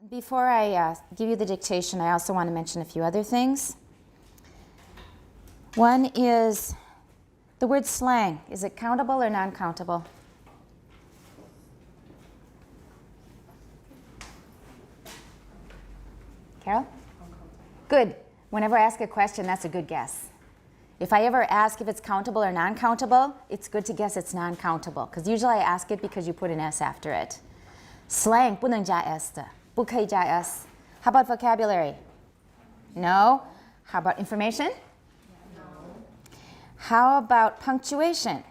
Before I give you the dictation, I also want to mention a few other things. One is the word slang. Is it countable or non-countable? Carol? Good. Whenever I ask a question, that's a good guess. If I ever ask if it's countable or non-countable, it's good to guess it's non-countable, because usually I ask it because you put an S after it. Slang 不能加 S 的，不可以加 S. How about vocabulary? No. How about information? No. How about punctuation?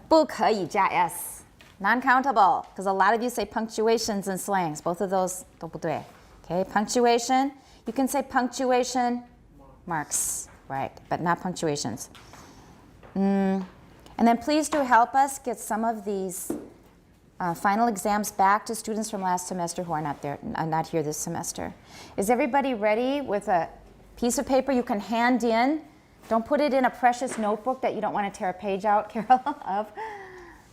不可以加 S. Non-countable, because a lot of you say punctuations and slangs. Both of those 都不对. Okay, punctuation. You can say punctuation marks, right, but not punctuations. And then please do help us get some of these final exams back to students from last semester who are not here this semester. Is everybody ready with a piece of paper you can hand in? Don't put it in a precious notebook that you don't want to tear a page out, Carol, of.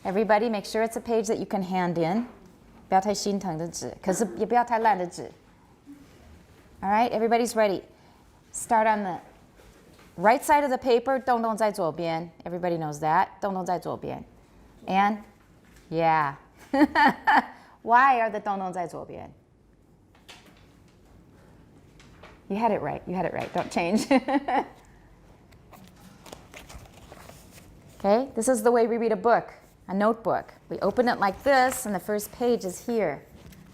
Everybody, make sure it's a page that you can hand in. 不要太心疼的纸，可是也不要太烂的纸. All right, everybody's ready. Start on the right side of the paper, 洞洞在左边. Everybody knows that. 洞洞在左边. And, yeah. Why are the 洞洞在左边? You had it right. You had it right. Don't change. Okay, this is the way we read a book, a notebook. We open it like this, and the first page is here.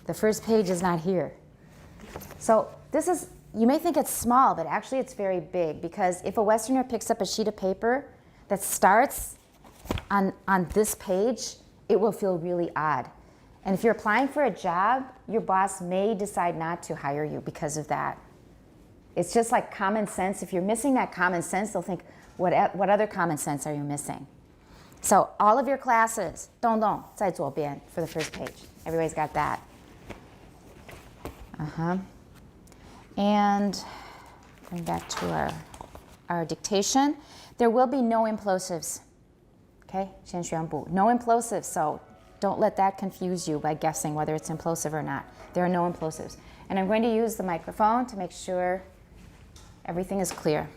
The first page is not here. So this is, you may think it's small, but actually it's very big, because if a Westerner picks up a sheet of paper that starts on this page, it will feel really odd. And if you're applying for a job, your boss may decide not to hire you because of that. It's just like common sense. If you're missing that common sense, they'll think, what other common sense are you missing? So all of your classes, 洞洞在左边 for the first page. Everybody's got that. And going back to our dictation, there will be no implosives. Okay, 先宣布 no implosives, so don't let that confuse you by guessing whether it's implosive or not. There are no implosives. And I'm going to use the microphone to make sure everything is clear.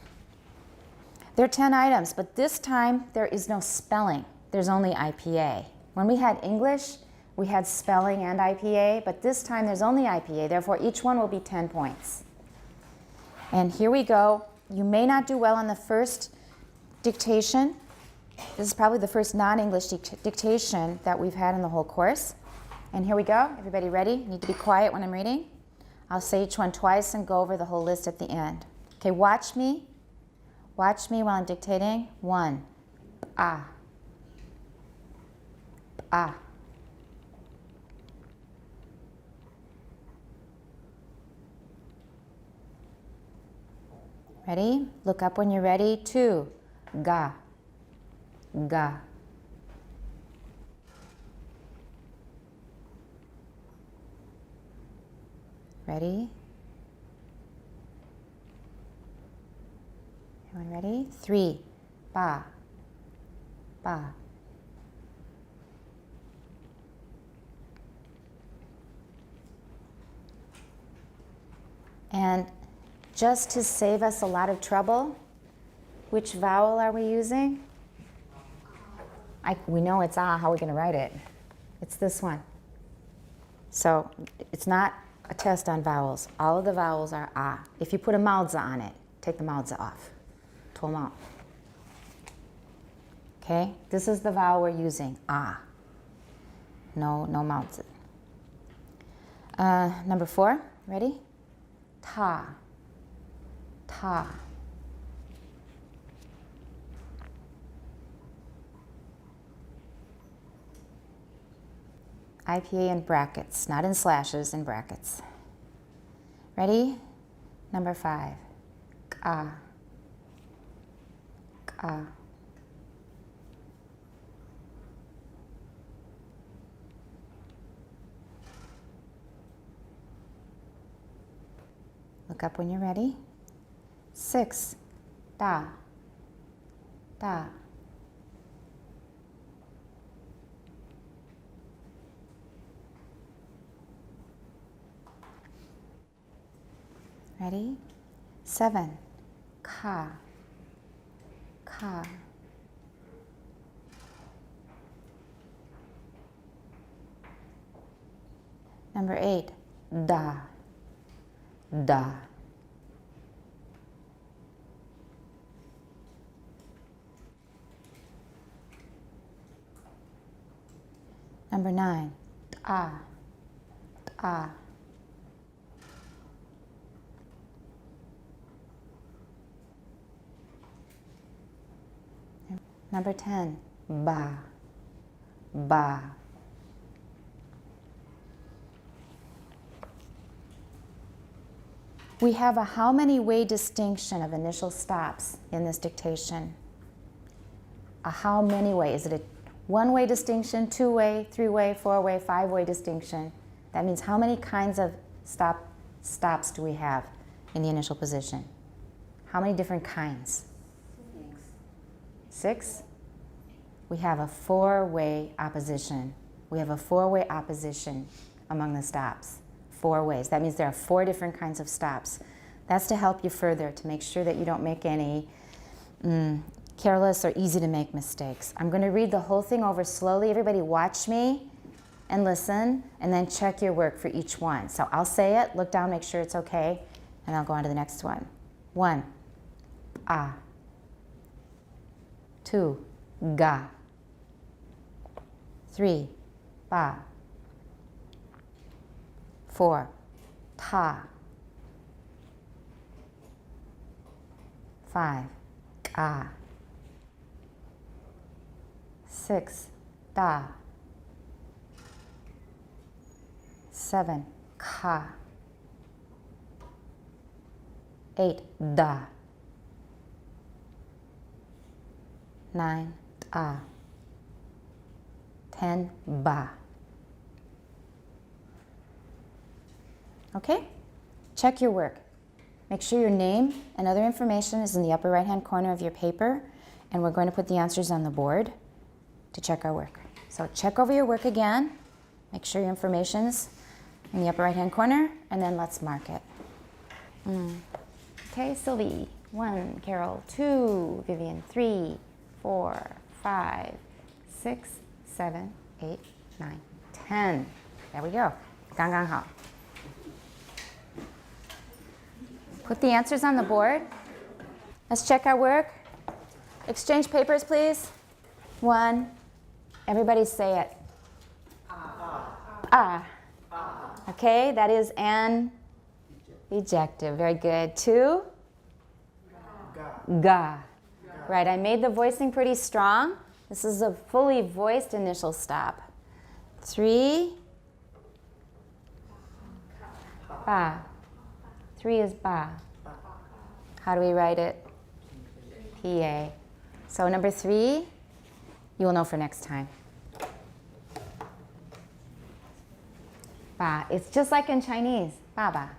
There are 10 items, but this time there is no spelling. There's only IPA. When we had English, we had spelling and IPA, but this time there's only IPA, therefore each one will be 10 points. And here we go. You may not do well on the first dictation. This is probably the first non-English dictation that we've had in the whole course. And here we go. Everybody ready? You need to be quiet when I'm reading. I'll say each one twice and go over the whole list at the end. Okay, watch me. Watch me while I'm dictating. 1. Ah. Ah. Ready? Look up when you're ready. 2. Ga. Ga. Ready? Everyone ready? 3. Ba. Ba. And just to save us a lot of trouble, which vowel are we using? We know it's ah. How are we going to write it? It's this one. So it's not a test on vowels. All of the vowels are ah. If you put a maozi on it, take the maozi off. 脱帽. Okay, this is the vowel we're using, ah. No maozi. Number 4, ready? Ta. Ta. IPA in brackets, not in slashes, in brackets. Ready? Number 5. Ka. Ka. Look up when you're ready. 6. Da. Da. Ready? 7. Ka. Ka. Number 8. Da. Da. Number 9. Ta. Ta. Number 10. Ba. Ba. We have a how many way distinction of initial stops in this dictation. A how many way? Is it a one-way distinction, two-way, three-way, four-way, five-way distinction? That means how many kinds of stops do we have in the initial position? How many different kinds? 6? We have a four-way opposition. We have a four-way opposition among the stops. 4 ways. That means there are 4 different kinds of stops. That's to help you further, to make sure that you don't make any careless or easy to make mistakes. I'm going to read the whole thing over slowly. Everybody watch me and listen, and then check your work for each one. So I'll say it, look down, make sure it's okay, and I'll go on to the next one. 1, a. 2, ga. 3, ba. 4, ta. 5, ka. 6, da. 7, ka. 8, da. 9, ta. 10, ba. Okay? Check your work. Make sure your name and other information is in the upper right-hand corner of your paper, and we're going to put the answers on the board to check our work. So check over your work again. Make sure your information's in the upper right-hand corner, and then let's mark it. Okay, Sylvie, 1, Carol, 2, Vivian, 3, 4, 5, 6, 7, 8, 9, 10. There we go. 刚刚好. Put the answers on the board. Let's check our work. Exchange papers, please. 1. Everybody say it. Ah. Okay, that is an ejective. Very good. 2. Ga. Right, I made the voicing pretty strong. This is a fully voiced initial stop. 3. Ba. 3 is ba. How do we write it? PA. So number 3, you will know for next time. Ba. It's just like in Chinese. Baba.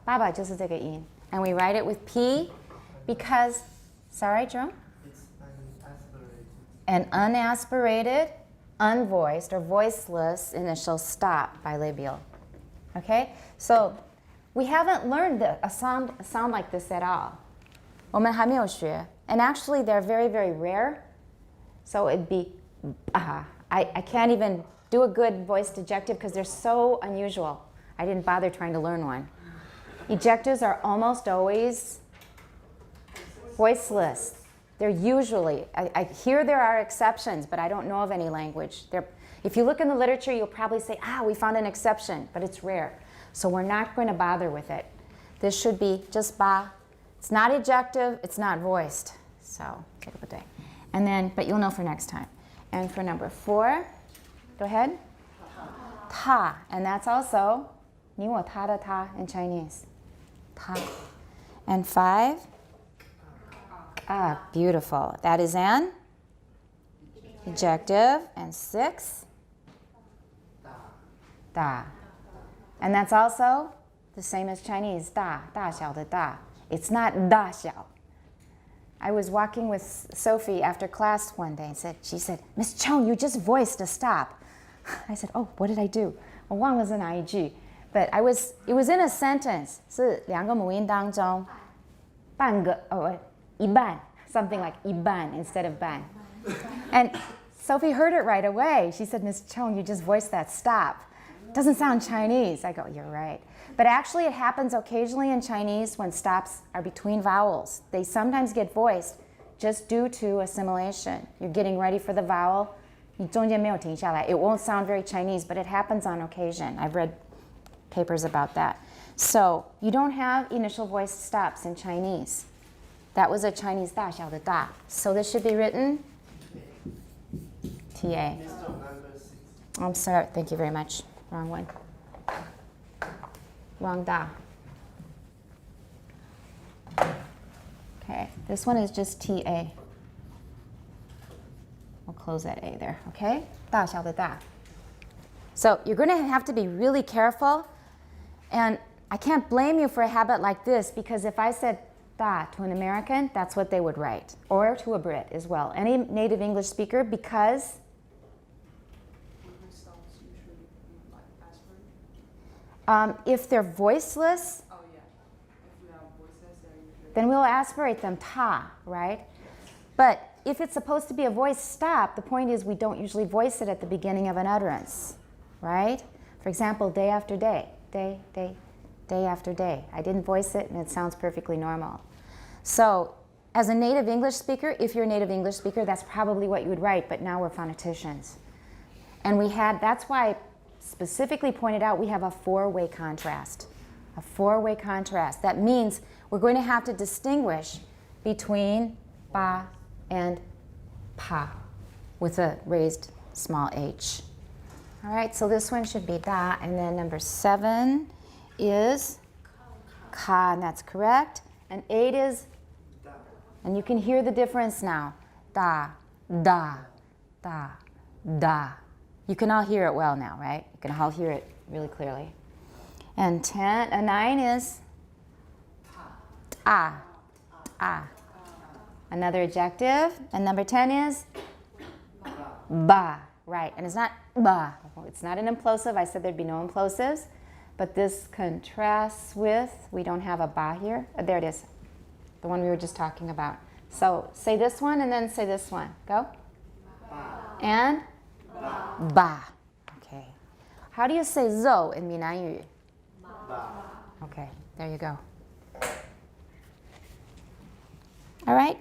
Baba 就是这个音. And we write it with P because, sorry, Jerome? It's unaspirated. An unaspirated, unvoiced, or voiceless initial stop bilabial. Okay? So we haven't learned a sound like this at all. 我们还没有学. And actually, they're very, very rare. So it'd be, I can't even do a good voiced ejective because they're so unusual. I didn't bother trying to learn one. Ejectives are almost always voiceless. They're usually, I hear there are exceptions, but I don't know of any language. If you look in the literature, you'll probably say, we found an exception, but it's rare. So we're not going to bother with it. This should be just ba. It's not ejective, it's not voiced. So, and then, but you'll know for next time. And for number 4, go ahead. Ta. And that's also 你我他的他 in Chinese. Ta. And 5. Beautiful. That is an ejective. And 6. Da. And that's also the same as Chinese. Da. Da xiao de da. It's not da xiao. I was walking with Sophie after class one day and she said, Miss Chong, you just voiced a stop. I said, oh, what did I do? Well, one was an IG. But it was in a sentence. 是两个母音当中半个 一半 something like 一半 instead of 半 And Sophie heard it right away. She said, Miss Chong, you just voiced that stop. Doesn't sound Chinese. I go, you're right. But actually it happens occasionally in Chinese when stops are between vowels. They sometimes get voiced just due to assimilation. You're getting ready for the vowel. 你中间没有停下来. It won't sound very Chinese, but it happens on occasion. I've read papers about that. So you don't have initial voice stops in Chinese. That was a Chinese 大小的大. So this should be written TA. I'm sorry. Thank you very much. Wrong one. Wrong da. Okay, this one is just TA. We'll close that A there, okay? 大小的大. So you're going to have to be really careful. And I can't blame you for a habit like this because if I said da to an American, that's what they would write. Or to a Brit as well. Any native English speaker, because if they're voiceless, then we'll aspirate them ta, right? But if it's supposed to be a voice stop, the point is we don't usually voice it at the beginning of an utterance, right? For example, day after day, day after day. I didn't voice it and it sounds perfectly normal. So as a native English speaker, if you're a native English speaker, that's probably what you would write, but now we're phoneticians. And that's why I specifically pointed out we have a four-way contrast. A four-way contrast. That means we're going to have to distinguish between ba and pa with a raised small h. All right, so this one should be da, and then number 7 is ka, and that's correct. And 8 is da. And you can hear the difference now. Da, da, da, da. You can all hear it well now, right? You can all hear it really clearly. And 9 is ah, ah. Another adjective. And number 10 is ba, right? And it's not ba. It's not an implosive. I said there'd be no implosives. But this contrasts with, we don't have a ba here. There it is, the one we were just talking about. So say this one and then say this one. Go. Ba. And ba. Ba. Okay. How do you say zo in 闽南语? Ba. Okay, there you go. All right.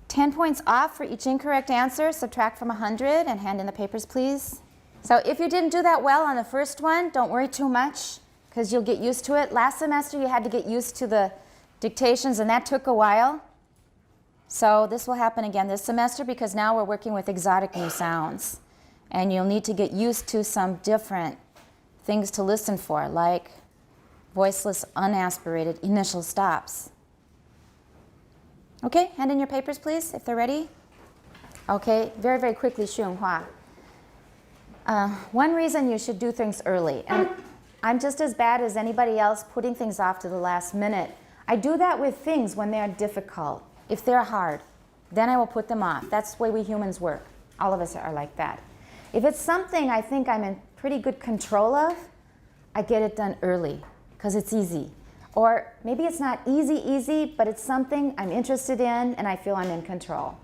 10 points off for each incorrect answer. Subtract from 100 and hand in the papers, please. So if you didn't do that well on the first one, don't worry too much because you'll get used to it. Last semester you had to get used to the dictations and that took a while. So this will happen again this semester because now we're working with exotic new sounds. And you'll need to get used to some different things to listen for, like voiceless, unaspirated initial stops. Okay, hand in your papers, please, if they're ready. Okay, very, very quickly, 徐永华. One reason you should do things early, and I'm just as bad as anybody else putting things off to the last minute. I do that with things when they're difficult. If they're hard, then I will put them off. That's the way we humans work. All of us are like that. If it's something I think I'm in pretty good control of, I get it done early because it's easy. Or maybe it's not easy, but it's something I'm interested in and I feel I'm in control.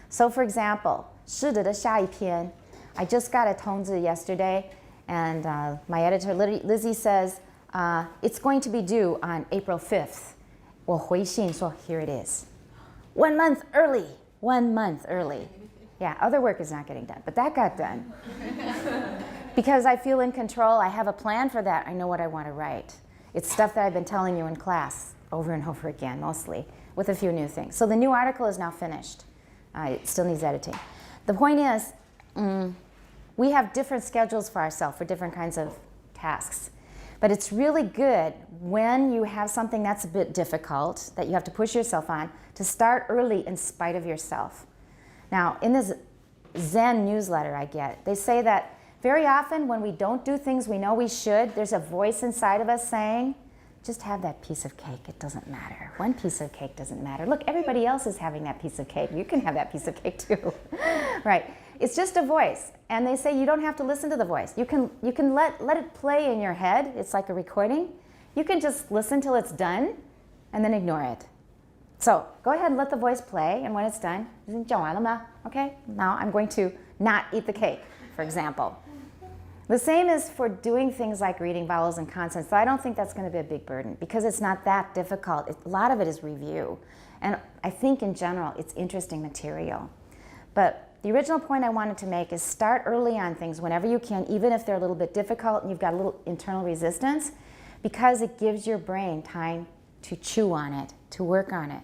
So for example, 是的的下一篇, I just got a 通知 yesterday, and my editor Lizzie says it's going to be due on April 5th. 我回信说 here it is. 1 month early. 1 month early. Yeah, other work is not getting done, but that got done. Because I feel in control, I have a plan for that, I know what I want to write. It's stuff that I've been telling you in class over and over again, mostly, with a few new things. So the new article is now finished. It still needs editing. The point is, we have different schedules for ourselves for different kinds of tasks. But it's really good when you have something that's a bit difficult, that you have to push yourself on, to start early in spite of yourself. Now, in this Zen newsletter I get, they say that very often when we don't do things we know we should, there's a voice inside of us saying, just have that piece of cake. It doesn't matter. One piece of cake doesn't matter. Look, everybody else is having that piece of cake. You can have that piece of cake too. Right. It's just a voice. And they say you don't have to listen to the voice. You can let it play in your head. It's like a recording. You can just listen till it's done and then ignore it. So go ahead and let the voice play, and when it's done, okay, now I'm going to not eat the cake, for example. The same is for doing things like reading vowels and consonants. So I don't think that's going to be a big burden because it's not that difficult. A lot of it is review. And I think in general, it's interesting material. But the original point I wanted to make is start early on things whenever you can, even if they're a little bit difficult and you've got a little internal resistance, because it gives your brain time to chew on it, to work on it.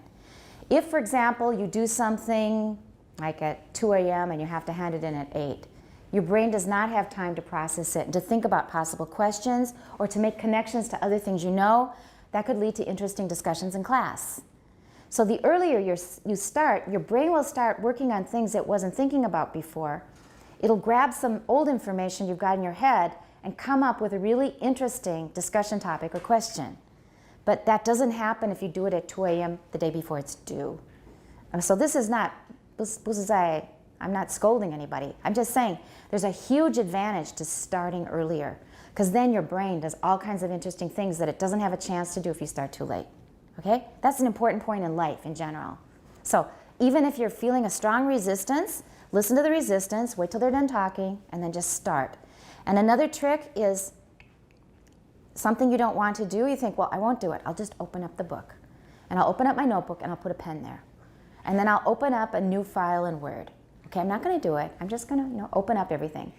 If, for example, you do something like at 2 a.m. and you have to hand it in at 8, your brain does not have time to process it and to think about possible questions or to make connections to other things you know. That could lead to interesting discussions in class. So the earlier you start, your brain will start working on things it wasn't thinking about before. It'll grab some old information you've got in your head and come up with a really interesting discussion topic or question. But that doesn't happen if you do it at 2 a.m. the day before it's due. So this is not, I'm not scolding anybody. I'm just saying there's a huge advantage to starting earlier because then your brain does all kinds of interesting things that it doesn't have a chance to do if you start too late. Okay? That's an important point in life in general. So even if you're feeling a strong resistance, listen to the resistance, wait till they're done talking, and then just start. And another trick is something you don't want to do, you think, well, I won't do it. I'll just open up the book. And I'll open up my notebook and I'll put a pen there. And then I'll open up a new file in Word. Okay, I'm not going to do it. I'm just going to open up everything.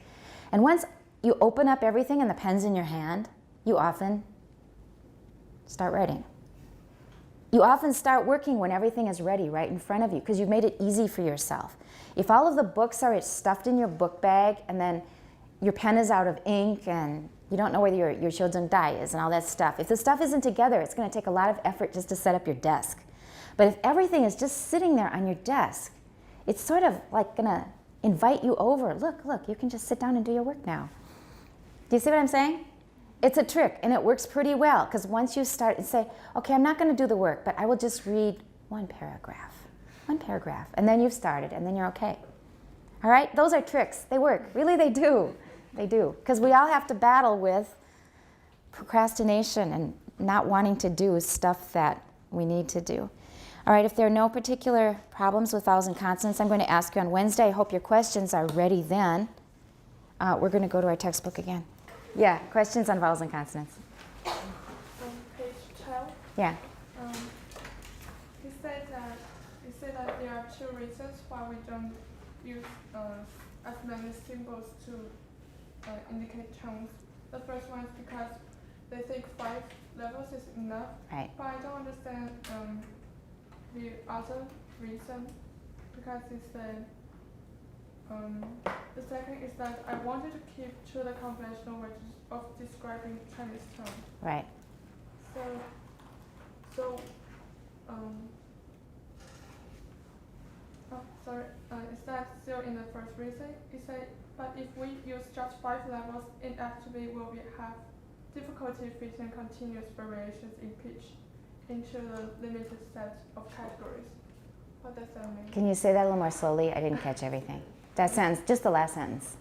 And once you open up everything and the pen's in your hand, you often start writing. You often start working when everything is ready right in front of you because you've made it easy for yourself. If all of the books are stuffed in your book bag and then your pen is out of ink and you don't know where your shouldong dai is and all that stuff. If the stuff isn't together, it's going to take a lot of effort just to set up your desk. But if everything is just sitting there on your desk, it's sort of like going to invite you over. Look, you can just sit down and do your work now. Do you see what I'm saying? It's a trick, and it works pretty well, because once you start and say, okay, I'm not going to do the work, but I will just read one paragraph, and then you've started, and then you're okay. All right? Those are tricks. They work. Really, they do. They do. Because we all have to battle with procrastination and not wanting to do stuff that we need to do. All right, if there are no particular problems with vowels and consonants, I'm going to ask you on Wednesday. I hope your questions are ready then. We're going to go to our textbook again. Yeah, questions on vowels and consonants. On page 12. Yeah. He said that there are two reasons why we don't use as many symbols to indicate tones. The first one is because they think 5 levels is enough. Right. But I don't understand the other reason, because it's the second is that I wanted to keep to the conventional way of describing Chinese tone. Right. Is that still in the first reason? He said, but if we use just 5 levels, inevitably will we have difficulty fitting continuous variations in pitch into the limited set of categories. What does that mean? Can you say that a little more slowly? I didn't catch everything. That sentence, just the last sentence.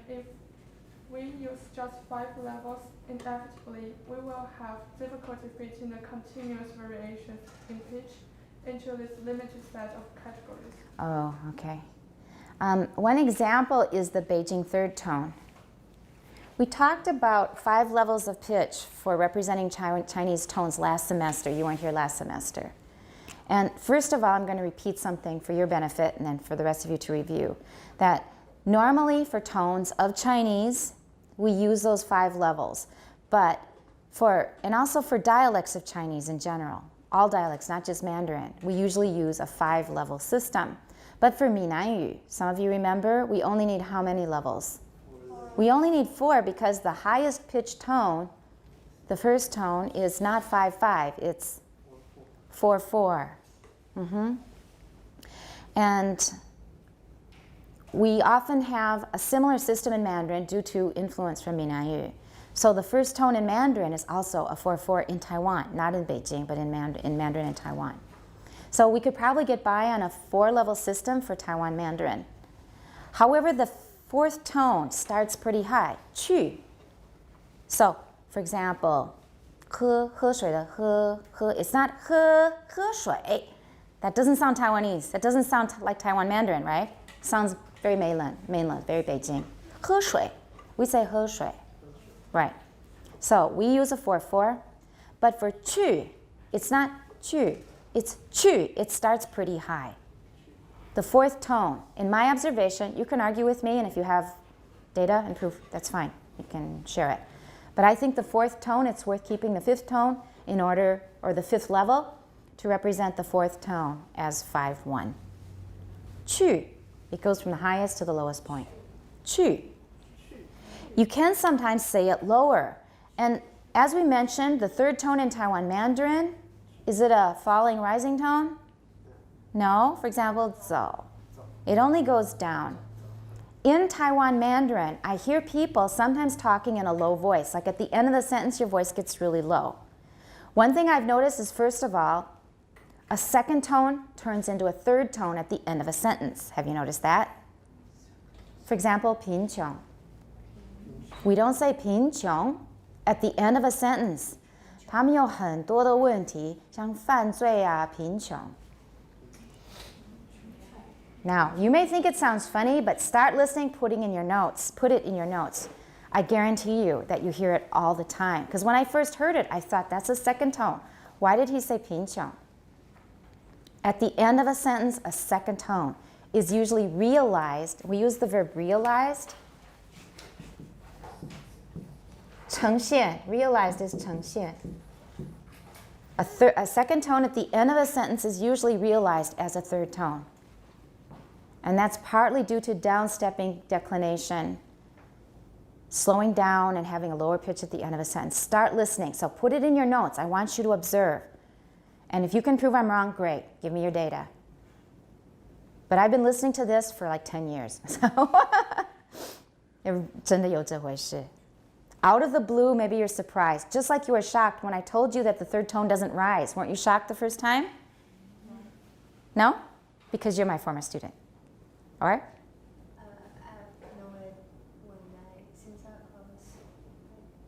If we use just 5 levels, inevitably we will have difficulty fitting the continuous variations in pitch into this limited set of categories. Oh, okay. One example is the Beijing third tone. We talked about 5 levels of pitch for representing Chinese tones last semester. You weren't here last semester. And first of all, I'm going to repeat something for your benefit and then for the rest of you to review. That normally for tones of Chinese, we use those 5 levels. But and also for dialects of Chinese in general, all dialects, not just Mandarin, we usually use a 5-level system. But for Minanyu, some of you remember, we only need how many levels? 4. We only need 4 because the highest pitched tone, the first tone, is not 5-5, it's 4-4. And we often have a similar system in Mandarin due to influence from Minanyu. So the first tone in Mandarin is also a 4-4 in Taiwan, not in Beijing, but in Mandarin in Taiwan. So we could probably get by on a 4-level system for Taiwan Mandarin. However, the fourth tone starts pretty high, 去. So, for example, 喝水的喝, it's not 喝水. That doesn't sound Taiwanese. That doesn't sound like Taiwan Mandarin, right? Sounds very mainland, very Beijing. 喝水. We say 喝水. Right. So we use a 4-4. But for 去, it's not 去. It's 去. It starts pretty high. The fourth tone. In my observation, you can argue with me, and if you have data and proof, that's fine. You can share it. But I think the fourth tone, it's worth keeping the fifth tone in order, or the fifth level, to represent the fourth tone as 5-1. 去. It goes from the highest to the lowest point. 去. You can sometimes say it lower. And as we mentioned, the third tone in Taiwan Mandarin, is it a falling rising tone? No. For example, 走. It only goes down. In Taiwan Mandarin, I hear people sometimes talking in a low voice. Like at the end of the sentence, your voice gets really low. One thing I've noticed is, first of all, a second tone turns into a third tone at the end of a sentence. Have you noticed that? For example, 贫穷. We don't say 贫穷 at the end of a sentence. 他们有很多的问题，像犯罪啊，贫穷. Now, you may think it sounds funny, but start listening, put it in your notes. I guarantee you that you hear it all the time. Because when I first heard it, I thought, that's a second tone. Why did he say 贫穷? At the end of a sentence, a second tone is usually realized. We use the verb realized. 呈现. Realized is 呈现. A second tone at the end of a sentence is usually realized as a third tone. And that's partly due to downstepping declination, slowing down and having a lower pitch at the end of a sentence. Start listening. So put it in your notes. I want you to observe. And if you can prove I'm wrong, great. Give me your data. But I've been listening to this for like 10 years. So 真的有这回事. Out of the blue, maybe you're surprised. Just like you were shocked when I told you that the third tone doesn't rise. Weren't you shocked the first time? No? Because you're my former student. Or? I know it since I was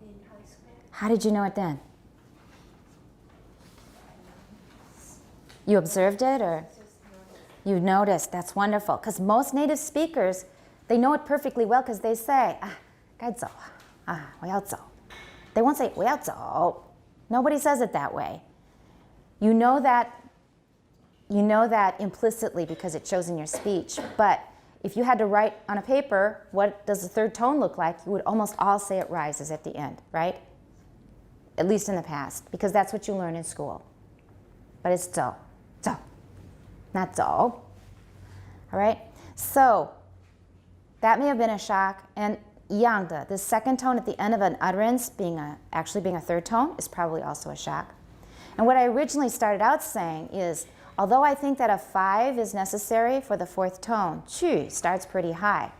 in high school. How did you know it then? You observed it, or? You noticed. That's wonderful. Because most native speakers, they know it perfectly well because they say, 该走. 我要走. They won't say, 我要走. Nobody says it that way. You know that implicitly because it shows in your speech. But if you had to write on a paper, what does the third tone look like? You would almost all say it rises at the end, right? At least in the past, because that's what you learn in school. But it's 走, 走, not 走. All right? So that may have been a shock. And 一样的, the second tone at the end of an utterance actually being a third tone is probably also a shock. And what I originally started out saying is, although I think that a 5 is necessary for the fourth tone, 去 starts pretty high.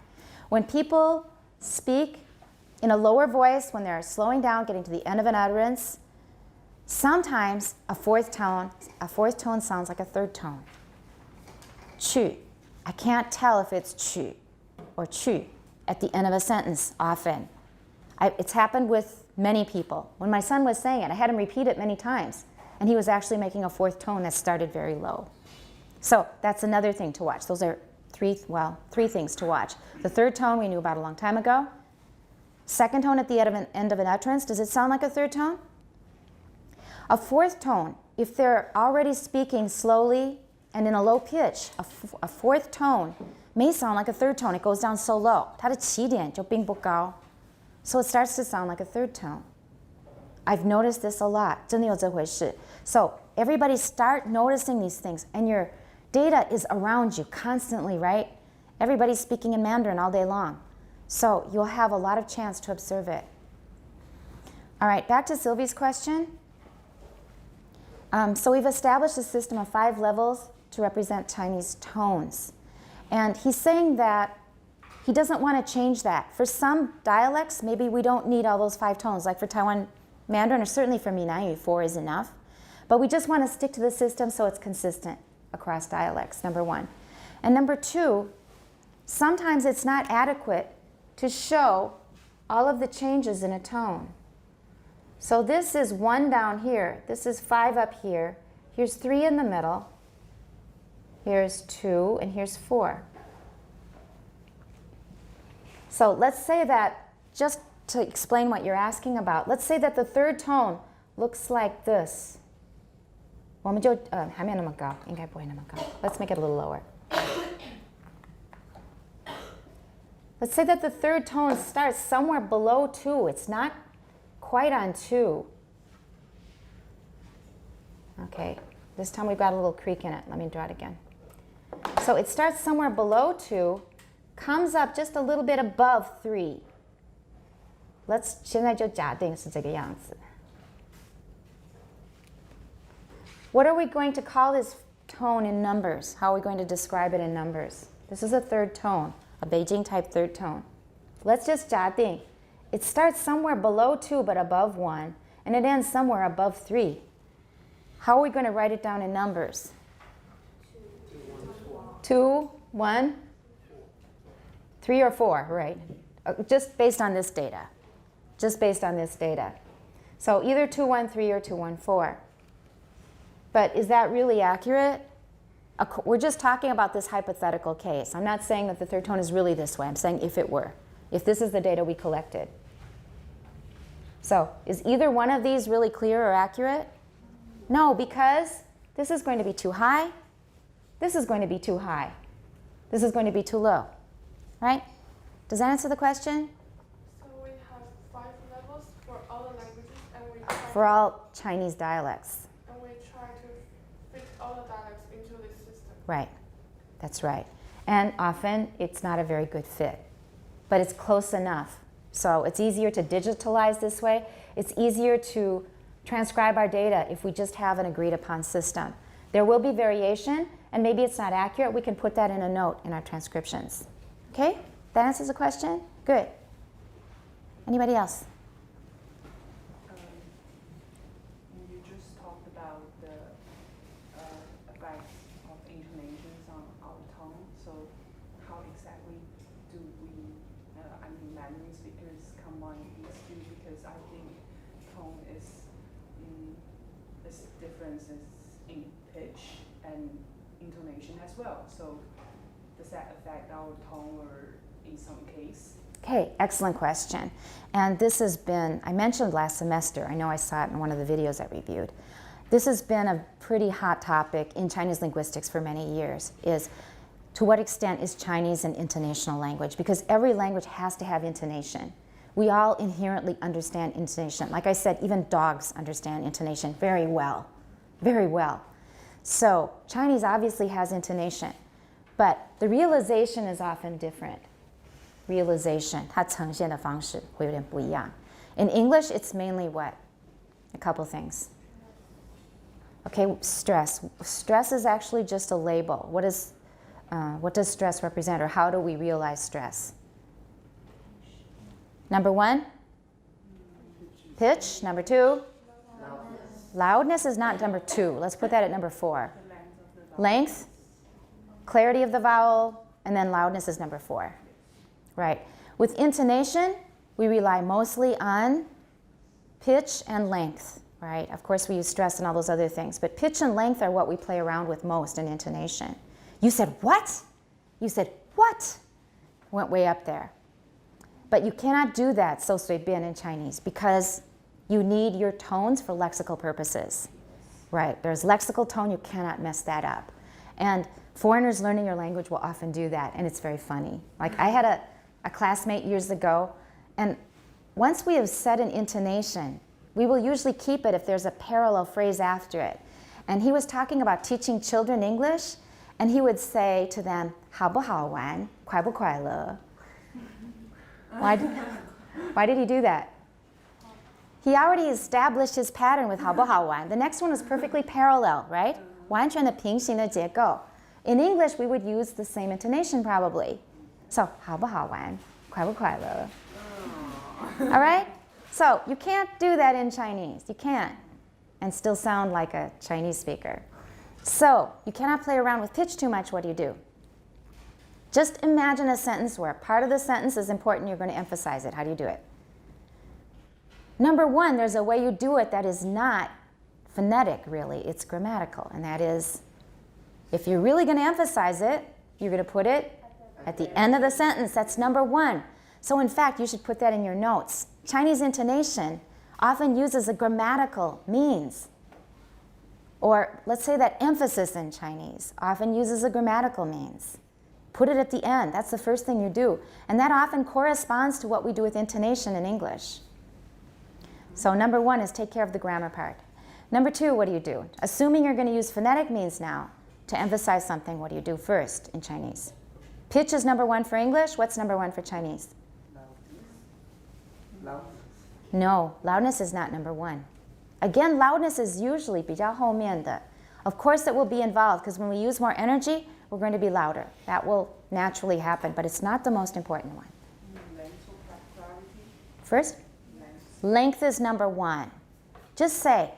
When people speak in a lower voice, when they're slowing down, getting to the end of an utterance, sometimes a fourth tone sounds like a third tone. 去. I can't tell if it's 去 or 去 at the end of a sentence often. It's happened with many people. When my son was saying it, I had him repeat it many times. And he was actually making a fourth tone that started very low. So that's another thing to watch. Those are three things to watch. The third tone we knew about a long time ago. Second tone at the end of an utterance, does it sound like a third tone? A fourth tone, if they're already speaking slowly and in a low pitch, a fourth tone may sound like a third tone. It goes down so low. 它的起点就并不高. So it starts to sound like a third tone. I've noticed this a lot. 真的有这回事. So everybody start noticing these things. And your data is around you constantly, right? Everybody's speaking in Mandarin all day long. So you'll have a lot of chance to observe it. All right, back to Sylvie's question. So we've established a system of 5 levels to represent Chinese tones. And he's saying that He doesn't want to change that. For some dialects, maybe we don't need all those 5 tones. Like for Taiwan Mandarin, or certainly for Minnan, 4 is enough. But we just want to stick to the system so it's consistent across dialects, number 1. And number 2, sometimes it's not adequate to show all of the changes in a tone. So this is 1 down here. This is 5 up here. Here's 3 in the middle. Here's 2, and here's 4. So let's say that, just to explain what you're asking about, let's say that the 3rd tone looks like this. 我们就还没有那么高，应该不会那么高。Let's make it a little lower. Let's say that the 3rd tone starts somewhere below 2. It's not quite on 2. Okay, this time we've got a little creak in it. Let me draw it again. So it starts somewhere below 2, comes up just a little bit above 3. Let's 现在就假定是这个样子。What are we going to call this tone in numbers? How are we going to describe it in numbers? This is a 3rd tone, a Beijing type 3rd tone. Let's just 假定. It starts somewhere below 2 but above 1, and it ends somewhere above 3. How are we going to write it down in numbers? 2, 1, 3 or 4, right? Just based on this data. Just based on this data. So either 2, 1, 3 or 2, 1, 4. But is that really accurate? We're just talking about this hypothetical case. I'm not saying that the 3rd tone is really this way. I'm saying if it were. If this is the data we collected. So is either one of these really clear or accurate? No, because this is going to be too high. This is going to be too high. This is going to be too low. Right? Does that answer the question? So we have 5 levels for all the languages, and we For all Chinese dialects. and we try to fit all the dialects into this system. Right. That's right. And often it's not a very good fit. But it's close enough. So it's easier to digitalize this way. It's easier to transcribe our data if we just have an agreed upon system. There will be variation, and maybe it's not accurate. We can put that in a note in our transcriptions. Okay? That answers the question? Good. Anybody else? You just talked about the effects of intonations on our tone. So how exactly do we, Mandarin speakers combine these two? Because I think tone is differences in pitch and intonation as well. So does that affect our tone or in some case? Okay, excellent question. And this has been, I mentioned last semester, I know I saw it in one of the videos I reviewed. This has been a pretty hot topic in Chinese linguistics for many years, is to what extent is Chinese an intonational language? Because every language has to have intonation. We all inherently understand intonation. Like I said, even dogs understand intonation very well, very well. So Chinese obviously has intonation, but the realization is often different. Realization, 它呈现的方式会有点不一样. In English, it's mainly what? A couple things. Okay, stress. Stress is actually just a label. What does stress represent, or how do we realize stress? Number 1, pitch. Number 2, loudness is not number 2. Let's put that at number 4. Length, clarity of the vowel, and then loudness is number 4. Right. With intonation, we rely mostly on pitch and length. Right. Of course, we use stress and all those other things, but pitch and length are what we play around with most in intonation. You said what? You said what? Went way up there. But you cannot do that so sui bian in Chinese because you need your tones for lexical purposes. Right. There's lexical tone, you cannot mess that up. And foreigners learning your language will often do that, and it's very funny. Like I had a classmate years ago, and once we have said an intonation, we will usually keep it if there's a parallel phrase after it. And he was talking about teaching children English, and he would say to them, 好不好玩? 快不快乐? Why did he do that? He already established his pattern with 好不好玩. The next one was perfectly parallel, right? 完全的平行的结构. In English, we would use the same intonation probably. So 好不好玩？快不快乐？ All right? So you can't do that in Chinese. You can't. And still sound like a Chinese speaker. So you cannot play around with pitch too much. What do? Just imagine a sentence where part of the sentence is important. You're going to emphasize it. How do you do it? Number one, there's a way you do it that is not phonetic, really. It's grammatical. And that is, if you're really going to emphasize it, you're going to put it at the end of the sentence. That's number one. So in fact, you should put that in your notes. Chinese intonation often uses a grammatical means. Or let's say that emphasis in Chinese often uses a grammatical means. Put it at the end. That's the first thing you do. And that often corresponds to what we do with intonation in English. So number one is take care of the grammar part. Number two, what do? Assuming you're going to use phonetic means now to emphasize something, what do you do first in Chinese? Pitch is number one for English. What's number one for Chinese? Loudness. No, loudness is not number one. Again, loudness is usually 比较后面的. Of course it will be involved because when we use more energy, we're going to be louder. That will naturally happen, but it's not the most important one. Length or clarity? First, length is number one. Just say,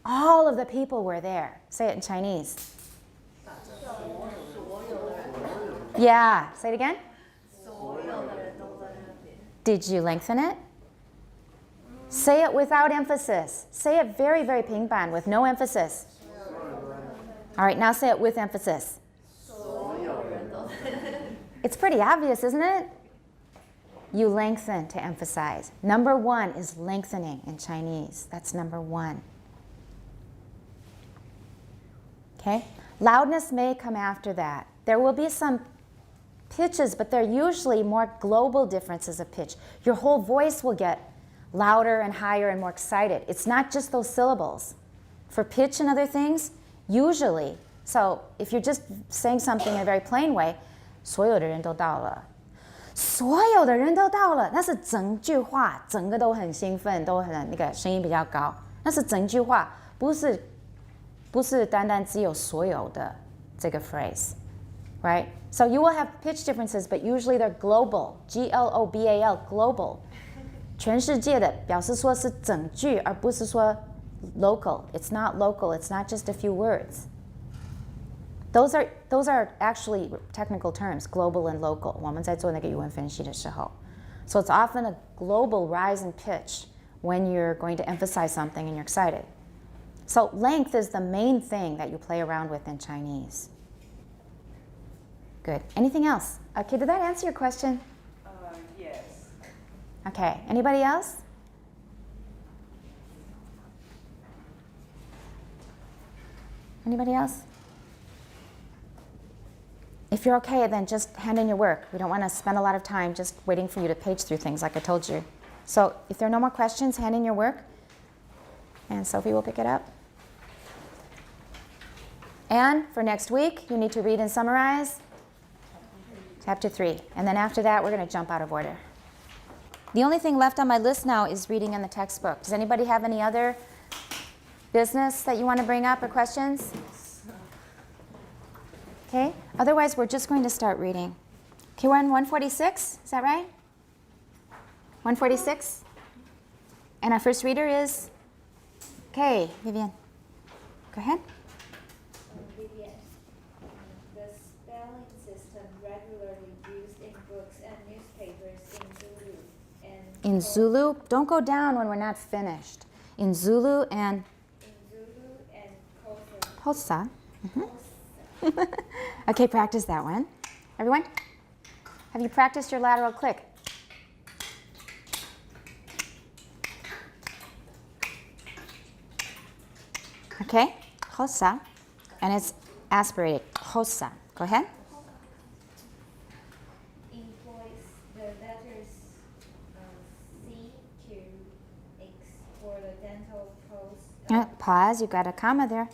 all of the people were there. Say it in Chinese. Yeah, say it again. Did you lengthen it? Say it without emphasis. Say it very, very 平板 with no emphasis. All right, now say it with emphasis. It's pretty obvious, isn't it? You lengthen to emphasize. Number one is lengthening in Chinese. That's number one. Okay? Loudness may come after that. There will be some pitches, but they're usually more global differences of pitch. Your whole voice will get louder and higher and more excited. It's not just those syllables. For pitch and other things, usually, so if you're just saying something in a very plain way, 所有的人都到了。所有的人都到了，那是整句话，整个都很兴奋，都很那个声音比较高，那是整句话，不是单单只有所有的这个 phrase, right? So you will have pitch differences, but usually they're global, G-L-O-B-A-L, global. 全世界的表示说是整句，而不是说 local. It's not local. It's not just a few words. Those are actually technical terms, global and local. 我们在做那个语文分析的时候. So it's often a global rise in pitch when you're going to emphasize something and you're excited. So length is the main thing that you play around with in Chinese. Good. Anything else? Okay, did that answer your question? Yes. Okay, anybody else? Anybody else? If you're okay, then just hand in your work. We don't want to spend a lot of time just waiting for you to page through things like I told you. So if there are no more questions, hand in your work. And Sophie will pick it up. And for next week, you need to read and summarize Chapter 3. And then after that, we're going to jump out of order. The only thing left on my list now is reading in the textbook. Does anybody have any other business that you want to bring up or questions? Okay, otherwise we're just going to start reading. Okay, we're on 146, is that right? 146? And our first reader is? Okay, Vivian. Go ahead. Vivian. The spelling system regularly used in books and newspapers in Zulu and In Zulu, don't go down when we're not finished. In Zulu and Xhosa. Okay, practice that one. Everyone, have you practiced your lateral click? Okay, Xhosa, and it's aspirated. Xhosa. Go ahead. employs the letters C to X for the dental post. Pause, you got a comma there.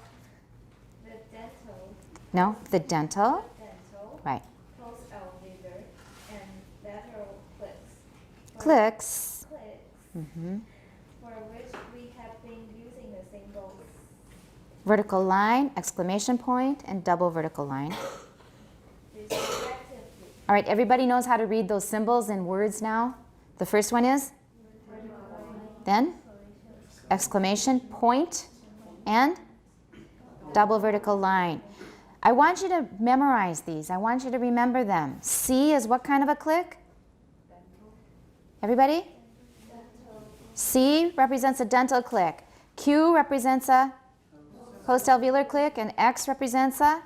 The dental. No, the dental. Dental. Right. Post elevator and lateral clicks. Clicks. Clicks. For which we have been using the symbols. Vertical line, exclamation point, and double vertical line. Respectively. All right, everybody knows how to read those symbols in words now? The first one is? Then? Exclamation, point, and double vertical line. I want you to memorize these. I want you to remember them. C is what kind of a click? Everybody? C represents a dental click. Q represents a postalveolar click, and X represents a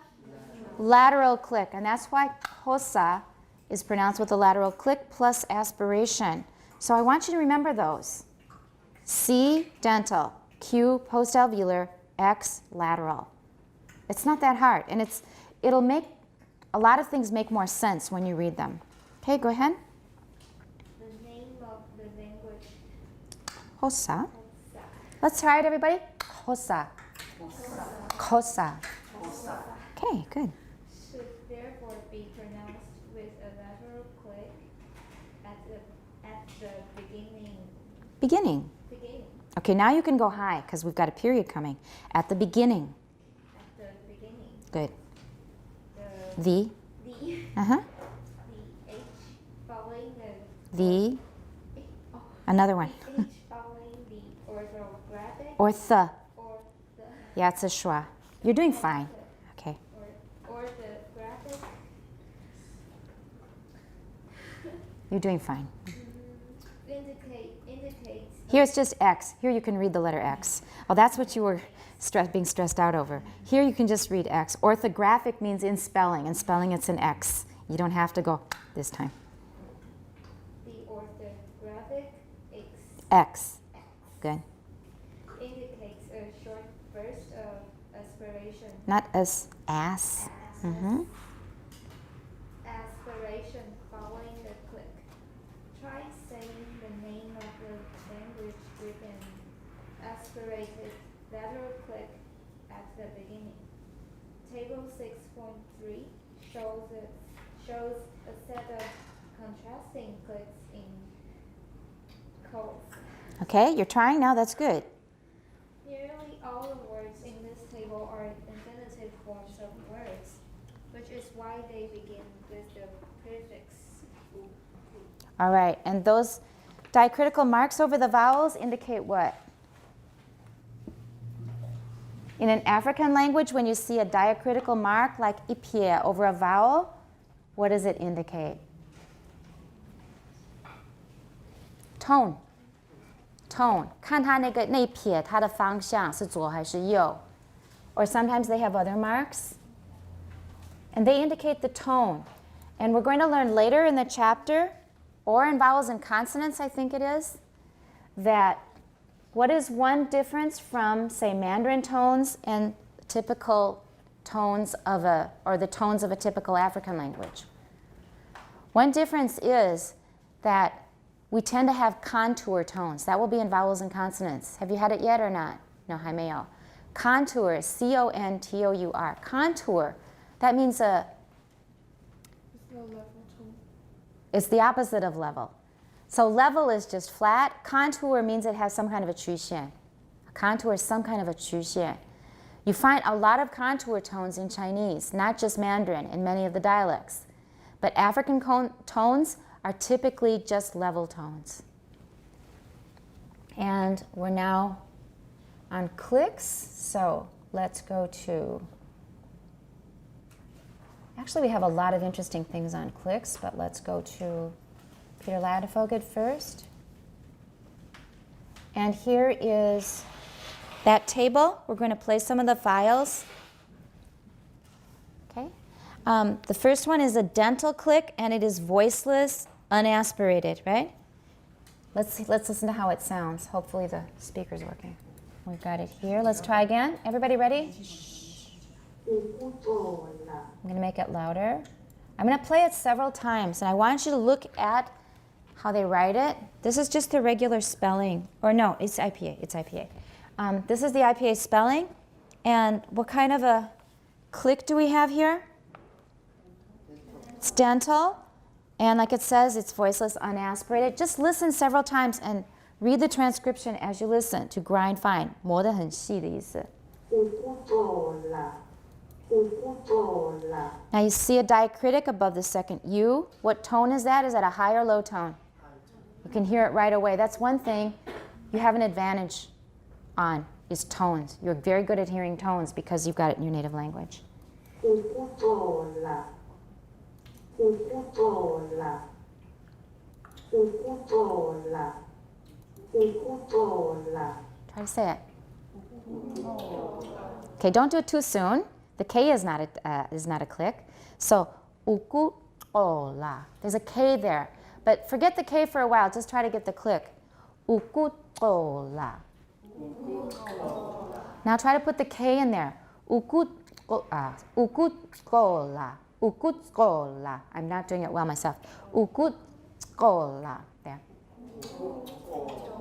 lateral click. And that's why hosa is pronounced with a lateral click plus aspiration. So I want you to remember those. C, dental. Q, postalveolar. X, lateral. It's not that hard, and it'll make a lot of things make more sense when you read them. Okay, go ahead. The name of the language. Hosa. Let's try it, everybody. Hosa. Hosa. Okay, good. Should therefore be pronounced with a lateral click at the beginning. Beginning. Okay, now you can go high because we've got a period coming. At the beginning. At the beginning. Good. The Uh-huh. the H following The. Another one. the H following the orthographic Or the. or the Yeah, it's a schwa. You're doing fine. Okay. or the graphic You're doing fine. indicates Here it's just X. Here you can read the letter X. Oh, that's what you were being stressed out over. Here you can just read X. Orthographic means in spelling. In spelling, it's an X. You don't have to go this time. the orthographic X. Good. indicates a short burst of aspiration. Not as ass. Mm-hmm. Aspiration following the click. Try saying the name of the language with an aspirated lateral click at the beginning. Table 6.3 shows a set of contrasting clicks in quotes. Okay, you're trying now. That's good. Nearly all the words in this table are infinitive forms of words, which is why they begin with the prefix. All right, and those diacritical marks over the vowels indicate what? In an African language, when you see a diacritical mark like ipie over a vowel, what does it indicate? Tone. Tone. 看它那一撇，它的方向是左还是右? Or sometimes they have other marks. And they indicate the tone. And we're going to learn later in the chapter, or in vowels and consonants, I think it is, that what is one difference from, say, Mandarin tones and typical tones of the tones of a typical African language? One difference is that we tend to have contour tones. That will be in vowels and consonants. Have you had it yet or not? No, 还没有. Contour is C-O-N-T-O-U-R. Contour, that means It's no level tone. it's the opposite of level. So level is just flat. Contour means it has some kind of a 曲线. A contour is some kind of a 曲线. You find a lot of contour tones in Chinese, not just Mandarin, in many of the dialects. But African tones are typically just level tones. And we're now on clicks, so let's go to... Actually, we have a lot of interesting things on clicks, but let's go to Peter Ladefoged first. And here is that table. We're going to play some of the files. Okay. The first one is a dental click, and it is voiceless, unaspirated, right? Let's listen to how it sounds. Hopefully the speaker's working. We've got it here. Let's try again. Everybody ready? I'm going to make it louder. I'm going to play it several times, and I want you to look at how they write it. This is just the regular spelling. Or no, it's IPA. It's IPA. This is the IPA spelling. And what kind of a click do we have here? It's dental. And like it says, it's voiceless, unaspirated. Just listen several times and read the transcription as you listen to grind fine. 磨得很细的意思. Now you see a diacritic above the second U. What tone is that? Is that a high or low tone? You can hear it right away. That's one thing you have an advantage on, is tones. You're very good at hearing tones because you've got it in your native language. Try to say it. Okay, don't do it too soon. The K is not a click. So, uku ola. There's a K there. But forget the K for a while. Just try to get the click. Uku ola. Now try to put the K in there. Uku ola. Uku ola. I'm not doing it well myself. Uku ola. There.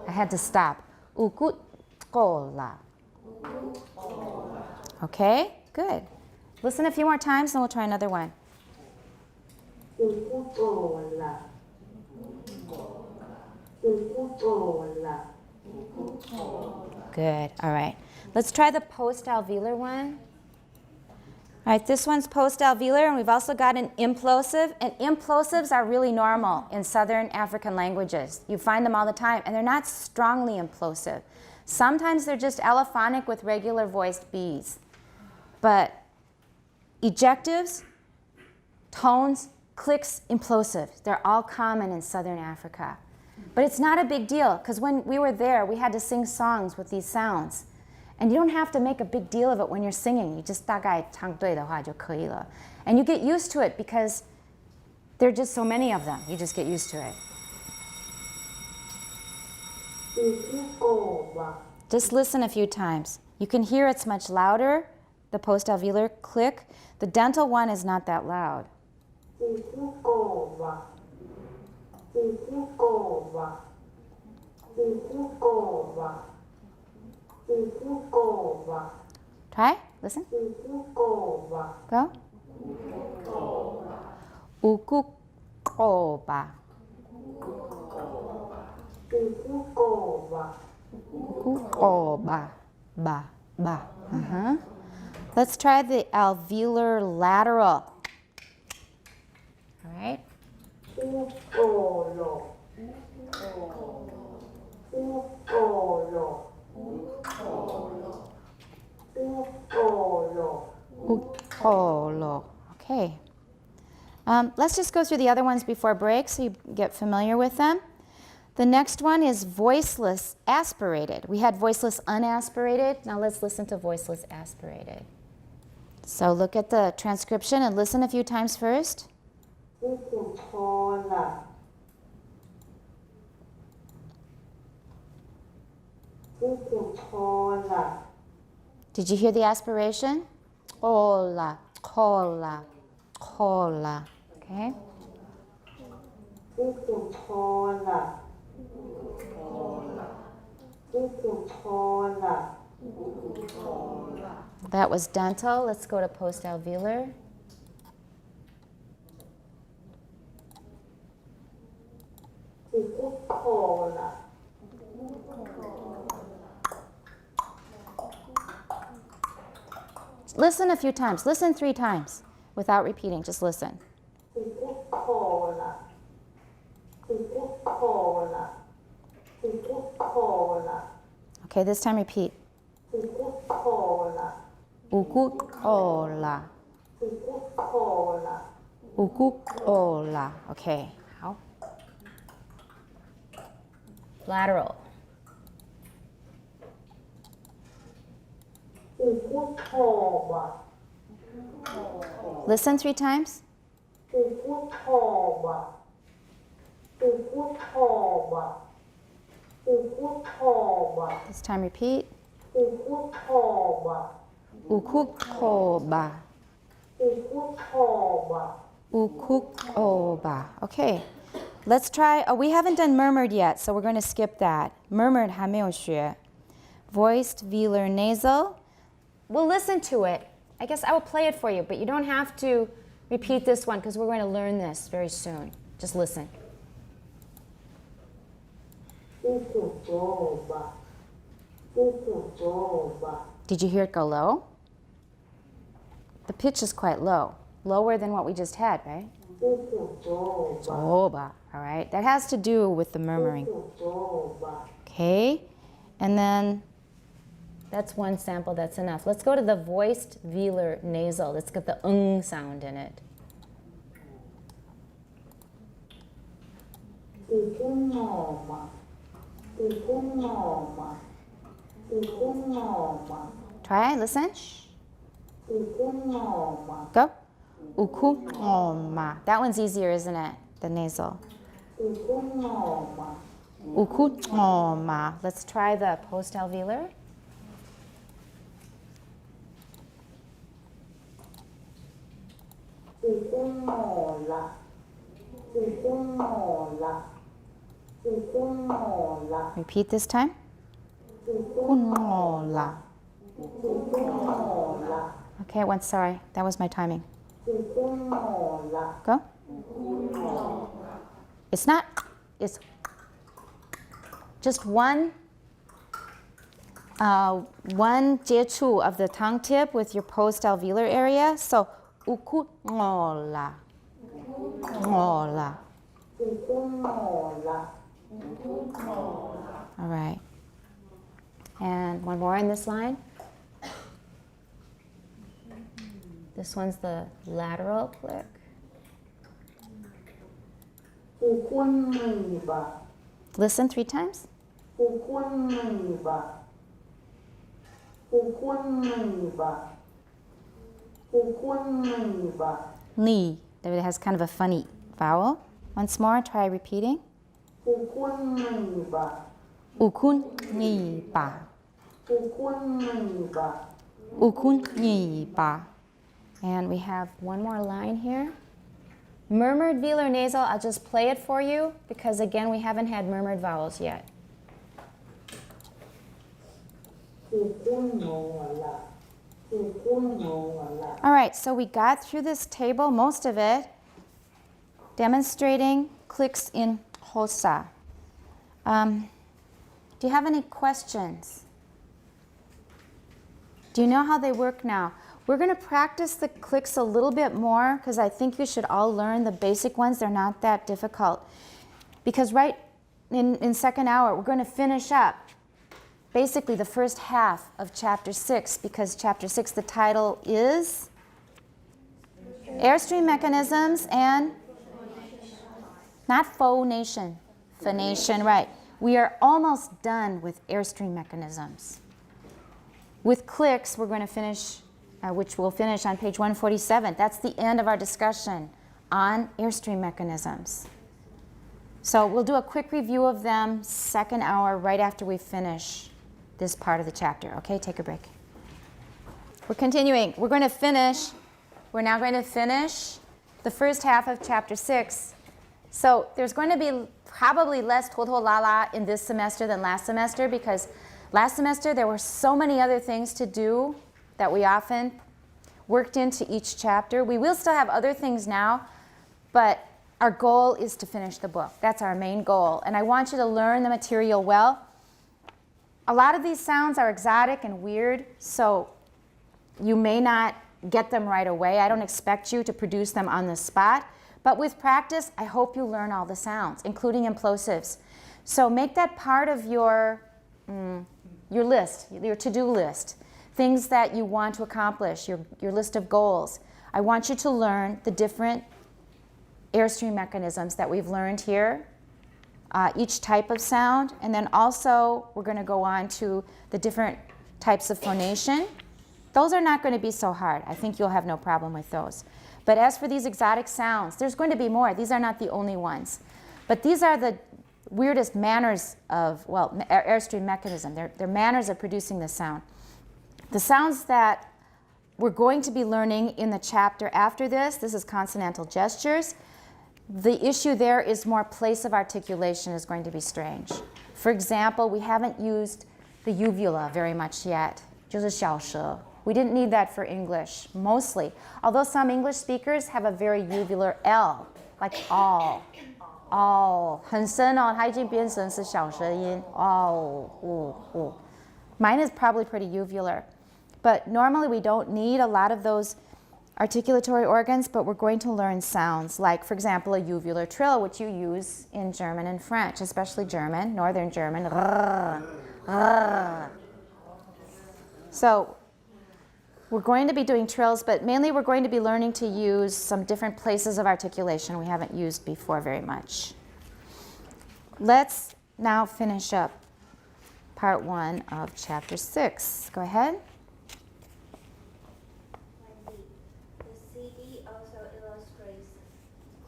I had to stop. Uku ola. Okay, good. Listen a few more times and we'll try another one. Good, all right. Let's try the post-alveolar one. All right, this one's post-alveolar, and we've also got an implosive, and implosives are really normal in Southern African languages. You find them all the time, and they're not strongly implosive. Sometimes they're just allophonic with regular voiced Bs. But ejectives, tones, clicks, implosives, they're all common in Southern Africa. But it's not a big deal, because when we were there, we had to sing songs with these sounds. And you don't have to make a big deal of it when you're singing. You just 大概唱对的话就可以了. And you get used to it because there are just so many of them. You just get used to it. Just listen a few times. You can hear it's much louder, the post-alveolar click. The dental one is not that loud. Try, listen. Go. Ukukoba. Ukukoba. Ba, ba. Let's try the alveolar lateral. All right. Okay. Let's just go through the other ones before break so you get familiar with them. The next one is voiceless aspirated. We had voiceless unaspirated. Now let's listen to voiceless aspirated. So look at the transcription and listen a few times first. Did you hear the aspiration? Cola, cola, cola. Okay? That was dental. Let's go to post-alveolar. Listen a few times. Listen 3 times without repeating. Just listen. Okay, this time repeat. Ukukola. Ukukola. Okay. How? Lateral. Listen 3 times. This time repeat. Ukukoba. Ukukoba. Okay. Let's try. Oh, we haven't done murmured yet, so we're going to skip that. Murmured 还没有学. Voiced velar nasal. We'll listen to it. I guess I will play it for you, but you don't have to repeat this one because we're going to learn this very soon. Just listen. Did you hear it go low? the pitch is quite low, lower than what we just had, right? Zoba. All right, that has to do with the murmuring. Okay, and then that's one sample, that's enough. Let's go to the voiced velar nasal. It's got the sound in it. Try, listen. Go. Ukuma. That one's easier, isn't it? The nasal. Ukuma. Let's try the post-alveolar. Repeat this time. Okay, sorry, that was my timing. Go. It's not, it's just one 接触 of the tongue tip with your post-alveolar area. So, ukunola. All right. And one more in this line. This one's the lateral click. Listen 3 times. Ni. It has kind of a funny vowel. Once more, try repeating. Ukun ni ba. Ukun ni ba. And we have one more line here. Murmured velar nasal, I'll just play it for you because again, we haven't had murmured vowels yet. All right, so we got through this table, most of it, demonstrating clicks in Hosa. Do you have any questions? Do you know how they work now? We're going to practice the clicks a little bit more because I think you should all learn the basic ones. They're not that difficult. Because right in second hour, we're going to finish up basically the first half of chapter 6 because chapter 6, the title is Airstream Mechanisms and not phonation. Phonation, right. We are almost done with airstream mechanisms. With clicks, we're going to finish, which we'll finish on page 147. That's the end of our discussion on airstream mechanisms. So we'll do a quick review of them second hour right after we finish this part of the chapter. Okay, take a break. We're continuing. We're now going to finish the first half of chapter 6. So there's going to be probably less toto lala in this semester than last semester because last semester there were so many other things to do that we often worked into each chapter. We will still have other things now, but our goal is to finish the book. That's our main goal. And I want you to learn the material well. A lot of these sounds are exotic and weird, so you may not get them right away. I don't expect you to produce them on the spot. But with practice, I hope you learn all the sounds, including implosives. So make that part of your list, your to-do list, things that you want to accomplish, your list of goals. I want you to learn the different airstream mechanisms that we've learned here, each type of sound, and then also we're going to go on to the different types of phonation. Those are not going to be so hard. I think you'll have no problem with those. But as for these exotic sounds, there's going to be more. These are not the only ones. But these are the weirdest manners of, well, airstream mechanism. They're manners of producing the sound. The sounds that we're going to be learning in the chapter after this is consonantal gestures. The issue there is more place of articulation is going to be strange. For example, we haven't used the uvula very much yet. 就是小舌. We didn't need that for English, mostly. Although some English speakers have a very uvular L, like all. 很深哦，它已经变成是小舌音。Mine is probably pretty uvular. But normally we don't need a lot of those articulatory organs, but we're going to learn sounds like, for example, a uvular trill, which you use in German and French, especially German, Northern German. So we're going to be doing trills, but mainly we're going to be learning to use some different places of articulation we haven't used before very much. Let's now finish up part 1 of chapter 6. Go ahead. The CD also illustrates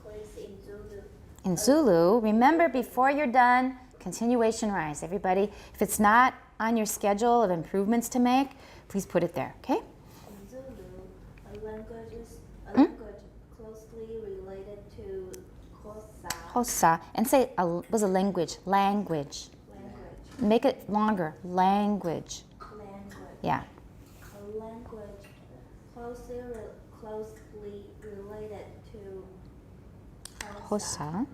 clicks in Zulu. In Zulu, remember before you're done, continuation rise. Everybody, if it's not on your schedule of improvements to make, please put it there, okay? In Zulu, a language closely related to Xhosa Xhosa. And say was a language. language. Make it longer. Language. Yeah. A language closely related to Xhosa.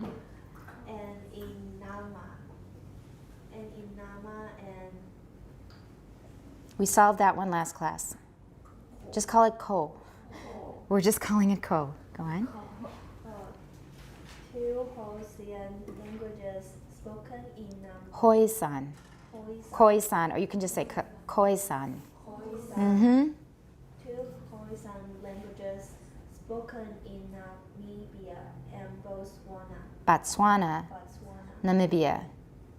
and in Nama and We solved that one last class. Just call it Ko. We're just calling it Ko. Go on. two Hoisan languages spoken in Hoisan. Khoisan. Or you can just say Khoisan. Mm-hmm. Two Hoisan languages spoken in Namibia and Botswana. Namibia.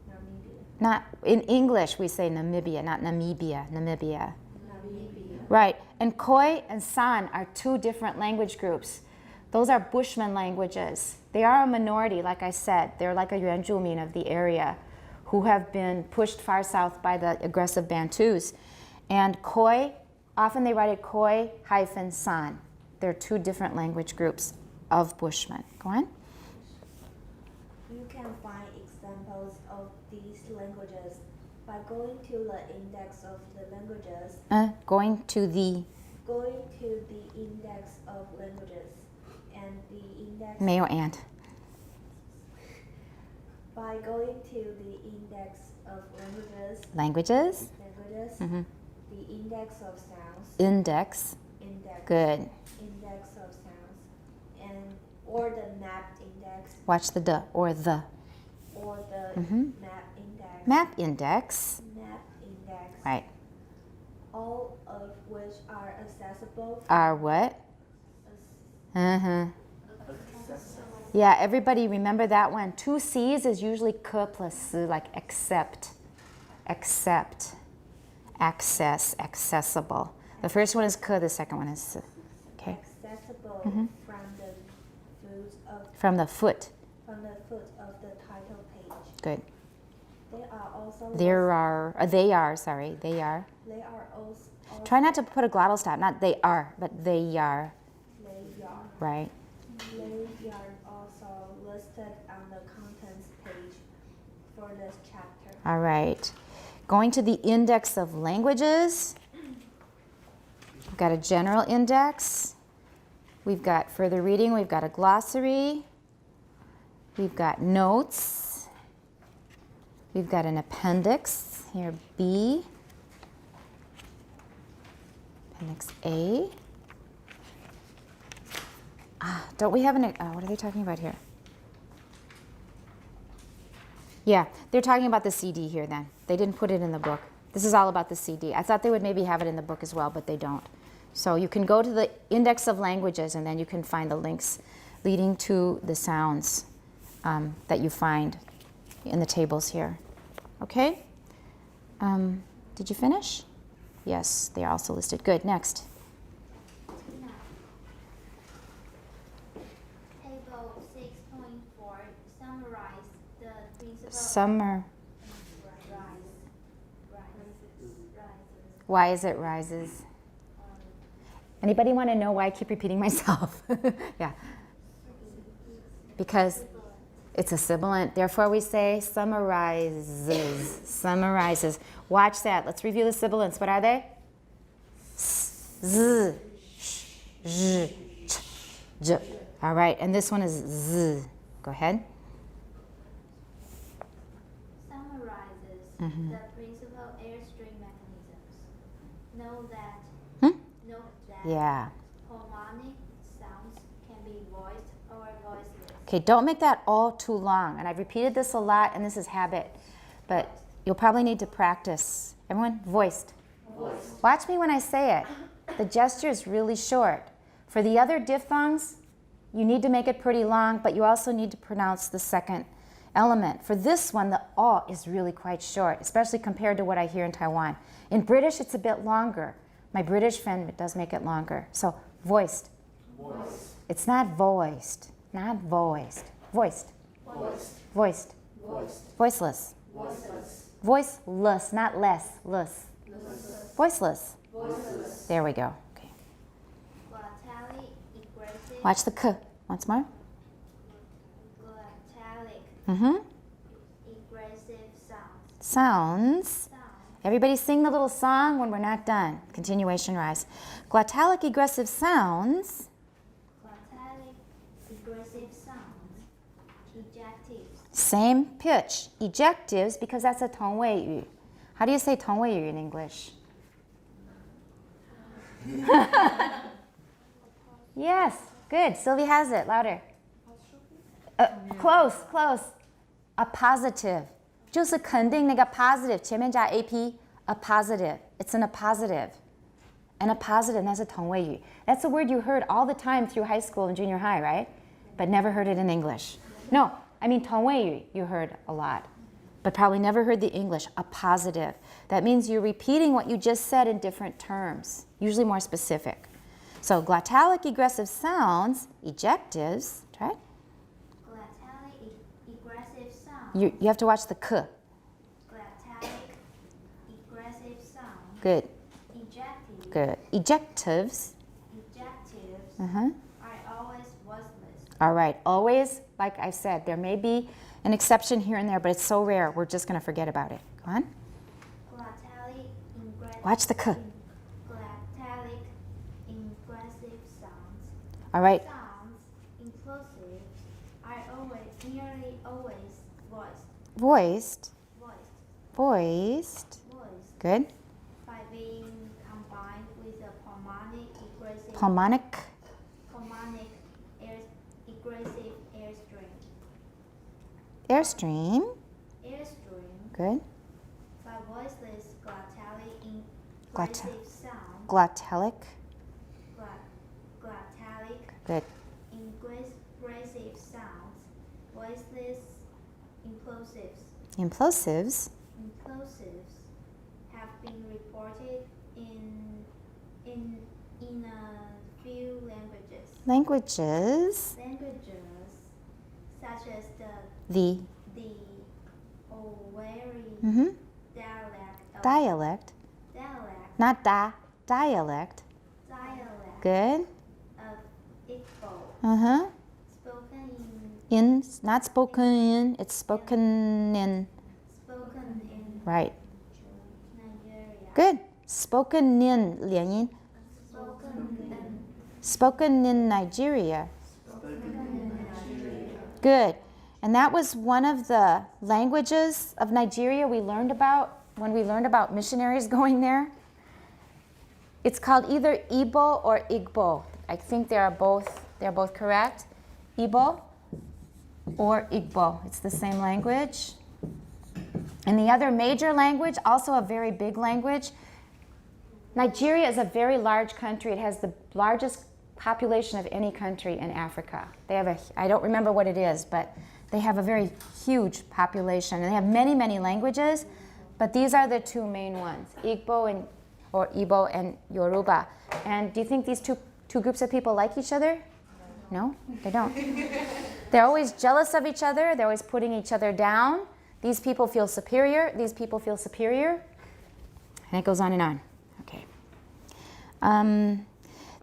Namibia. Not in English we say Namibia, not Namibia. Namibia. Namibia. Right. And Khoi and San are two different language groups. Those are Bushman languages. They are a minority, like I said. They're like a Yuanzhumin of the area who have been pushed far south by the aggressive Bantus. And Khoi, often they write it Khoi-San. They're two different language groups of Bushmen. Go on. You can find examples of these languages by going to the index of the languages. Going to the Index of languages and the index. Mayo Ant. By going to the index of languages. Languages. Mm-hmm. The index of sounds. Index. Good. Index of sounds, or the map index. Watch the duh or the. Or the Mhm. map index. Map index. Map index. Right. All of which are accessible. Are what? Uh-huh. Yeah, everybody remember that one. 2 C's is usually k plus s, like accept, accept, access, accessible. The first one is k, the second one is s. Okay. Accessible Mhm. from the foot From the foot. of the title page. Good. They are also. They are. They are. They are also. Try not to put a glottal stop. Not they are, but they are. They are. Right. They are also listed on the contents page for this chapter. All right. Going to the index of languages. We've got a general index. We've got further reading. We've got a glossary. We've got notes. We've got an appendix. Here, B. Appendix A. Don't we have an, what are they talking about here? Yeah, they're talking about the CD here then. They didn't put it in the book. This is all about the CD. I thought they would maybe have it in the book as well, but they don't. So you can go to the index of languages and then you can find the links leading to the sounds that you find in the tables here. Okay? Did you finish? Yes, they are also listed. Good, next. Table 6.4 summarize the principal. Summer. Why is it rises? Anybody want to know why I keep repeating myself? Yeah. Because it's a sibilant. Therefore, we say summarizes. Summarizes. Watch that. Let's review the sibilants. What are they? Z, sh, zh, ch, j. All right. And this one is z. Go ahead. Summarizes Mhm. the principal airstream mechanisms. Note that Hmm? note that Yeah. harmonic Okay, don't make that all too long. And I've repeated this a lot, and this is habit. But you'll probably need to practice. Everyone, voiced. Voiced. Watch me when I say it. The gesture is really short. For the other diphthongs, you need to make it pretty long, but you also need to pronounce the second element. For this one, the "o" is really quite short, especially compared to what I hear in Taiwan. In British, it's a bit longer. My British friend does make it longer. So, voiced. Voiced. It's not voiced. Not voiced. Voiced. Voiced. Voiced. Voiced. Voiceless. Voiceless. Voiceless, not less. Less. Voiceless. Voiceless. There we go. Okay. Glottalic, aggressive. Watch the "k" once more. Glottalic, aggressive sounds. Sounds. Everybody sing the little song when we're not done. Continuation rise. Glottalic egressive sounds. Glottalic, aggressive sounds. Ejectives. Same pitch. Ejectives, because that's a 同位语. How do you say 同位语 in English? Yes, good. Sylvie has it. Louder. Close, close. Appositive. 就是肯定那个 positive 前面加 ap, appositive. It's an appositive. An appositive, that's a 同位语. That's a word you heard all the time through high school and junior high, right? But never heard it in English. No, I mean 同位语 you heard a lot, but probably never heard the English, appositive. That means you're repeating what you just said in different terms, usually more specific. So glottalic egressive sounds, ejectives, try it. Glottalic, aggressive sounds. You have to watch the k. Glottalic, aggressive sounds. Good, Ejectives. good. Ejectives. Ejectives Uh-huh. are always voiceless. All right, always, like I said, there may be an exception here and there, but it's so rare, we're just going to forget about it. Go on. Glottalic, Watch the k. Glottalic, aggressive sounds. All right, Sounds, implosives, are nearly always voiced. voiced, Voiced. voiced. Voiced. Good. By being combined with a pulmonic aggressive. Pulmonic. Pulmonic aggressive airstream. Airstream. Airstream. Good. By voiceless glottalic Glott- aggressive sound. Glottalic. Glottalic Good. aggressive sounds. Voiceless implosives. Implosives. Implosives have been reported in a few languages. Languages. Languages such as the Owerri Mm-hmm. dialect Not da. Dialect. Good. of Igbo, Uh-huh. spoken Not spoken in. It's spoken in. in Right. Nigeria. Good. Spoken in. 连音. Spoken in Nigeria. Good. And that was one of the languages of Nigeria we learned about when we learned about missionaries going there. It's called either Igbo or Igbo. I think they're both correct. Igbo or Igbo. It's the same language. And the other major language, also a very big language. Nigeria is a very large country. It has the largest population of any country in Africa. They have I don't remember what it is, but they have a very huge population. And they have many, many languages, but these are the two main ones, Igbo or Igbo and Yoruba. And do you think these two groups of people like each other? No, they don't. They're always jealous of each other. They're always putting each other down. These people feel superior. These people feel superior. And it goes on and on. Okay.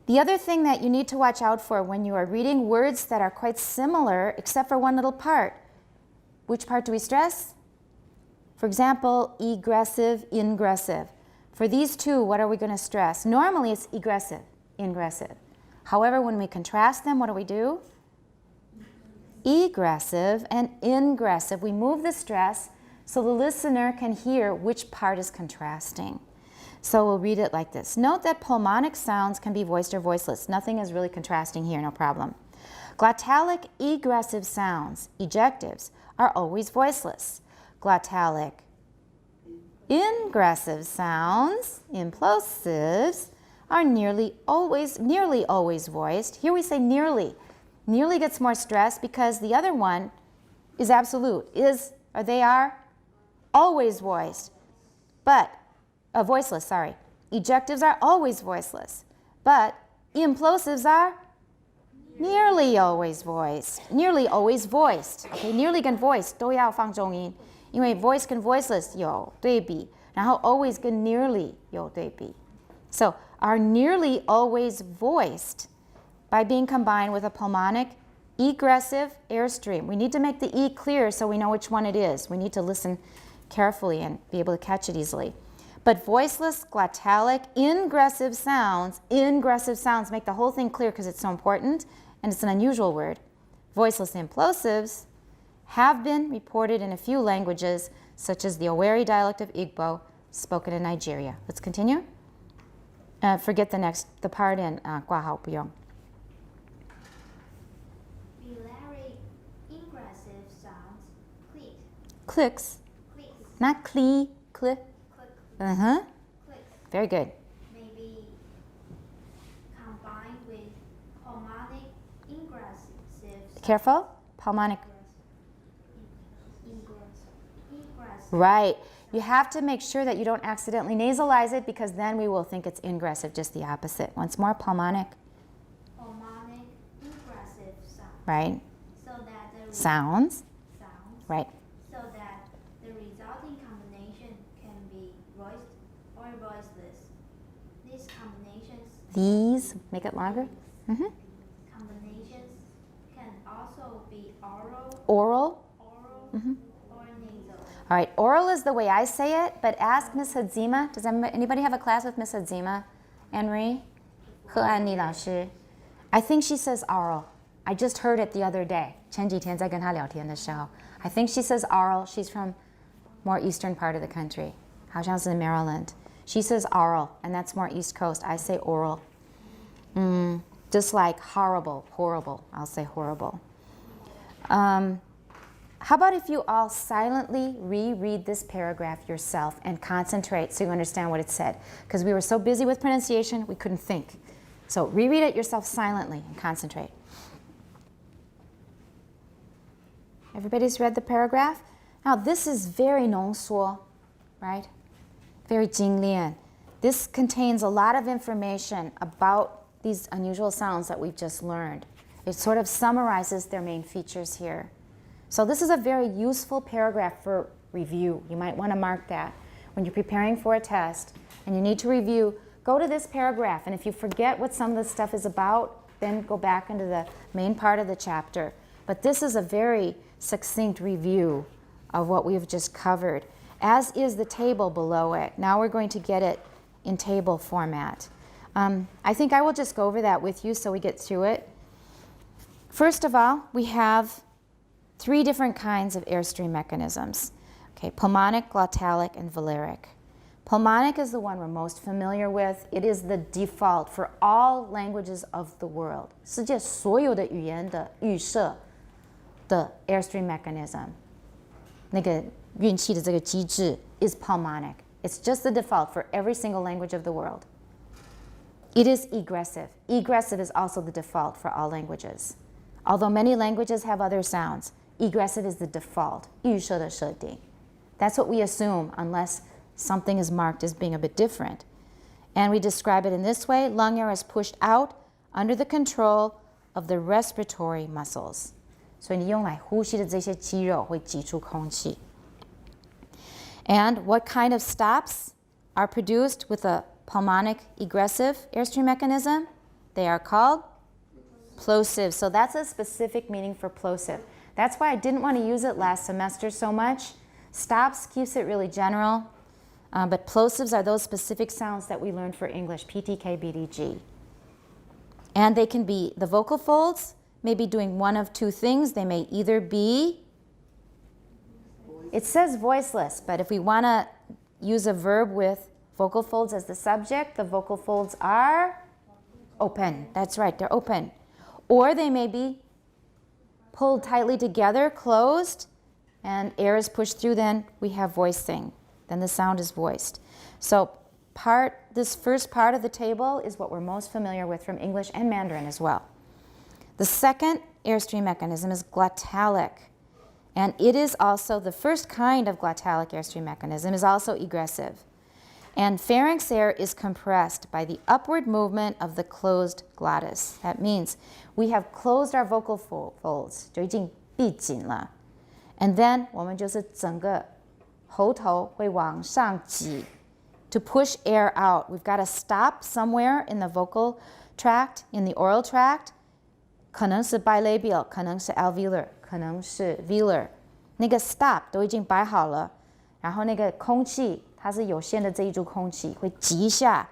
The other thing that you need to watch out for when you are reading words that are quite similar, except for one little part. Which part do we stress? For example, egressive, ingressive. For these two, what are we going to stress? Normally it's egressive, ingressive. However, when we contrast them, what do? Egressive and ingressive. We move the stress so the listener can hear which part is contrasting. So we'll read it like this. Note that pulmonic sounds can be voiced or voiceless. Nothing is really contrasting here, no problem. Glottalic egressive sounds, ejectives, are always voiceless. Glottalic ingressive sounds, implosives, are nearly always voiced. Here we say nearly. Nearly gets more stress because the other one is absolute. They are always voiced, but voiceless, sorry. Ejectives are always voiceless, but implosives are nearly always voiced. Nearly always voiced. Okay, nearly 跟 voice 都要放重音，因为 voice 跟 voiceless 有对比，然后 always 跟 nearly 有对比。So are nearly always voiced by being combined with a pulmonic egressive airstream. We need to make the E clear so we know which one it is. We need to listen carefully and be able to catch it easily. But voiceless, glottalic, ingressive sounds make the whole thing clear because it's so important and it's an unusual word. Voiceless implosives have been reported in a few languages, such as the Owerri dialect of Igbo, spoken in Nigeria. Let's continue. Forget the part in 挂号不用. Velary ingressive sounds click, Clicks, clicks, not click. click, Uh-huh. clicks Very good. may be combined with pulmonic ingressive Careful. Pulmonic. ingressive. Right. You have to make sure that you don't accidentally nasalize it because then we will think it's ingressive, just the opposite. Once more, pulmonic. Pulmonic ingressive sound. Right. So that the Sounds. sounds. Right. So that the resulting combination can be voiced or voiceless. These combinations. These. Make it longer. Mm-hmm. Combinations can also be oral, Oral. or nasal. All right. Oral is the way I say it, but ask Miss Hadzima. Does anybody have a class with Miss Hadzima? Anne-Marie? 贺安妮老师. I think she says oral. I just heard it the other day. 前几天在跟她聊天的时候. I think she says oral. She's from more eastern part of the country. 好像是 Maryland. She says oral, and that's more East Coast. I say oral. Just like horrible. I'll say horrible. How about if you all silently reread this paragraph yourself and concentrate so you understand what it said? Because we were so busy with pronunciation, we couldn't think. So reread it yourself silently and concentrate. Everybody's read the paragraph? Now this is very 浓缩, right? Very 精炼. This contains a lot of information about these unusual sounds that we've just learned. It sort of summarizes their main features here. So this is a very useful paragraph for review. You might want to mark that. When you're preparing for a test and you need to review, go to this paragraph. And if you forget what some of this stuff is about, then go back into the main part of the chapter. But this is a very succinct review of what we've just covered, as is the table below it. Now we're going to get it in table format. I think I will just go over that with you so we get through it. First of all, we have 3 different kinds of airstream mechanisms. Okay, pulmonic, glottalic, and velaric. Pulmonic is the one we're most familiar with. It is the default for all languages of the world. 世界所有的语言的预设的 airstream mechanism. 那个运气的这个机制 is pulmonic. It's just the default for every single language of the world. It is egressive. Egressive is also the default for all languages. Although many languages have other sounds, egressive is the default. 预设的设定. That's what we assume unless something is marked as being a bit different. And we describe it in this way. Lung air is pushed out under the control of the respiratory muscles. 所以你用来呼吸的这些肌肉会挤出空气. And what kind of stops are produced with a pulmonic egressive airstream mechanism? They are called plosive. So that's a specific meaning for plosive. That's why I didn't want to use it last semester so much. Stops keeps it really general. But plosives are those specific sounds that we learned for English, PTK, BDG. And they can be, the vocal folds may be doing one of 2 things. They may either be, it says voiceless, but if we want to use a verb with vocal folds as the subject, the vocal folds are open. That's right, they're open. Or they may be pulled tightly together, closed, and air is pushed through, then we have voicing. Then the sound is voiced. So this first part of the table is what we're most familiar with from English and Mandarin as well. The second airstream mechanism is glottalic. And it is also, the first kind of glottalic airstream mechanism is also egressive. And pharynx air is compressed by the upward movement of the closed glottis. That means we have closed our vocal folds, 就已经闭紧了. And then 我们就是整个喉头会往上挤 to push air out. We've got to stop somewhere in the vocal tract, in the oral tract. 可能是 bilabial, 可能是 alveolar, 可能是 velar. 那个 stop 都已经摆好了，然后那个空气它是有限的这一株空气会挤一下，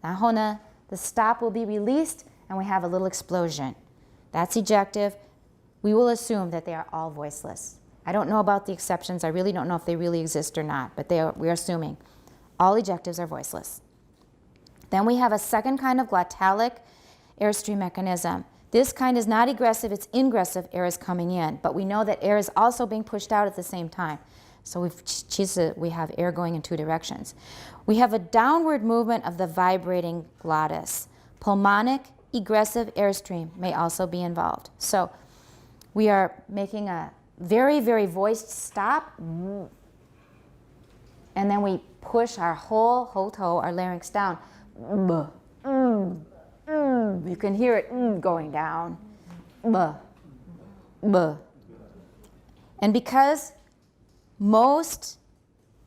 然后呢 the stop will be released and we have a little explosion. That's ejective. We will assume that they are all voiceless. I don't know about the exceptions. I really don't know if they really exist or not, but we're assuming all ejectives are voiceless. Then we have a second kind of glottalic airstream mechanism. This kind is not egressive, it's ingressive, air is coming in, but we know that air is also being pushed out at the same time. So we have air going in two directions. We have a downward movement of the vibrating glottis. Pulmonic egressive airstream may also be involved. So we are making a very, very voiced stop, and then we push our whole hoto, our larynx down. You can hear it going down. And because most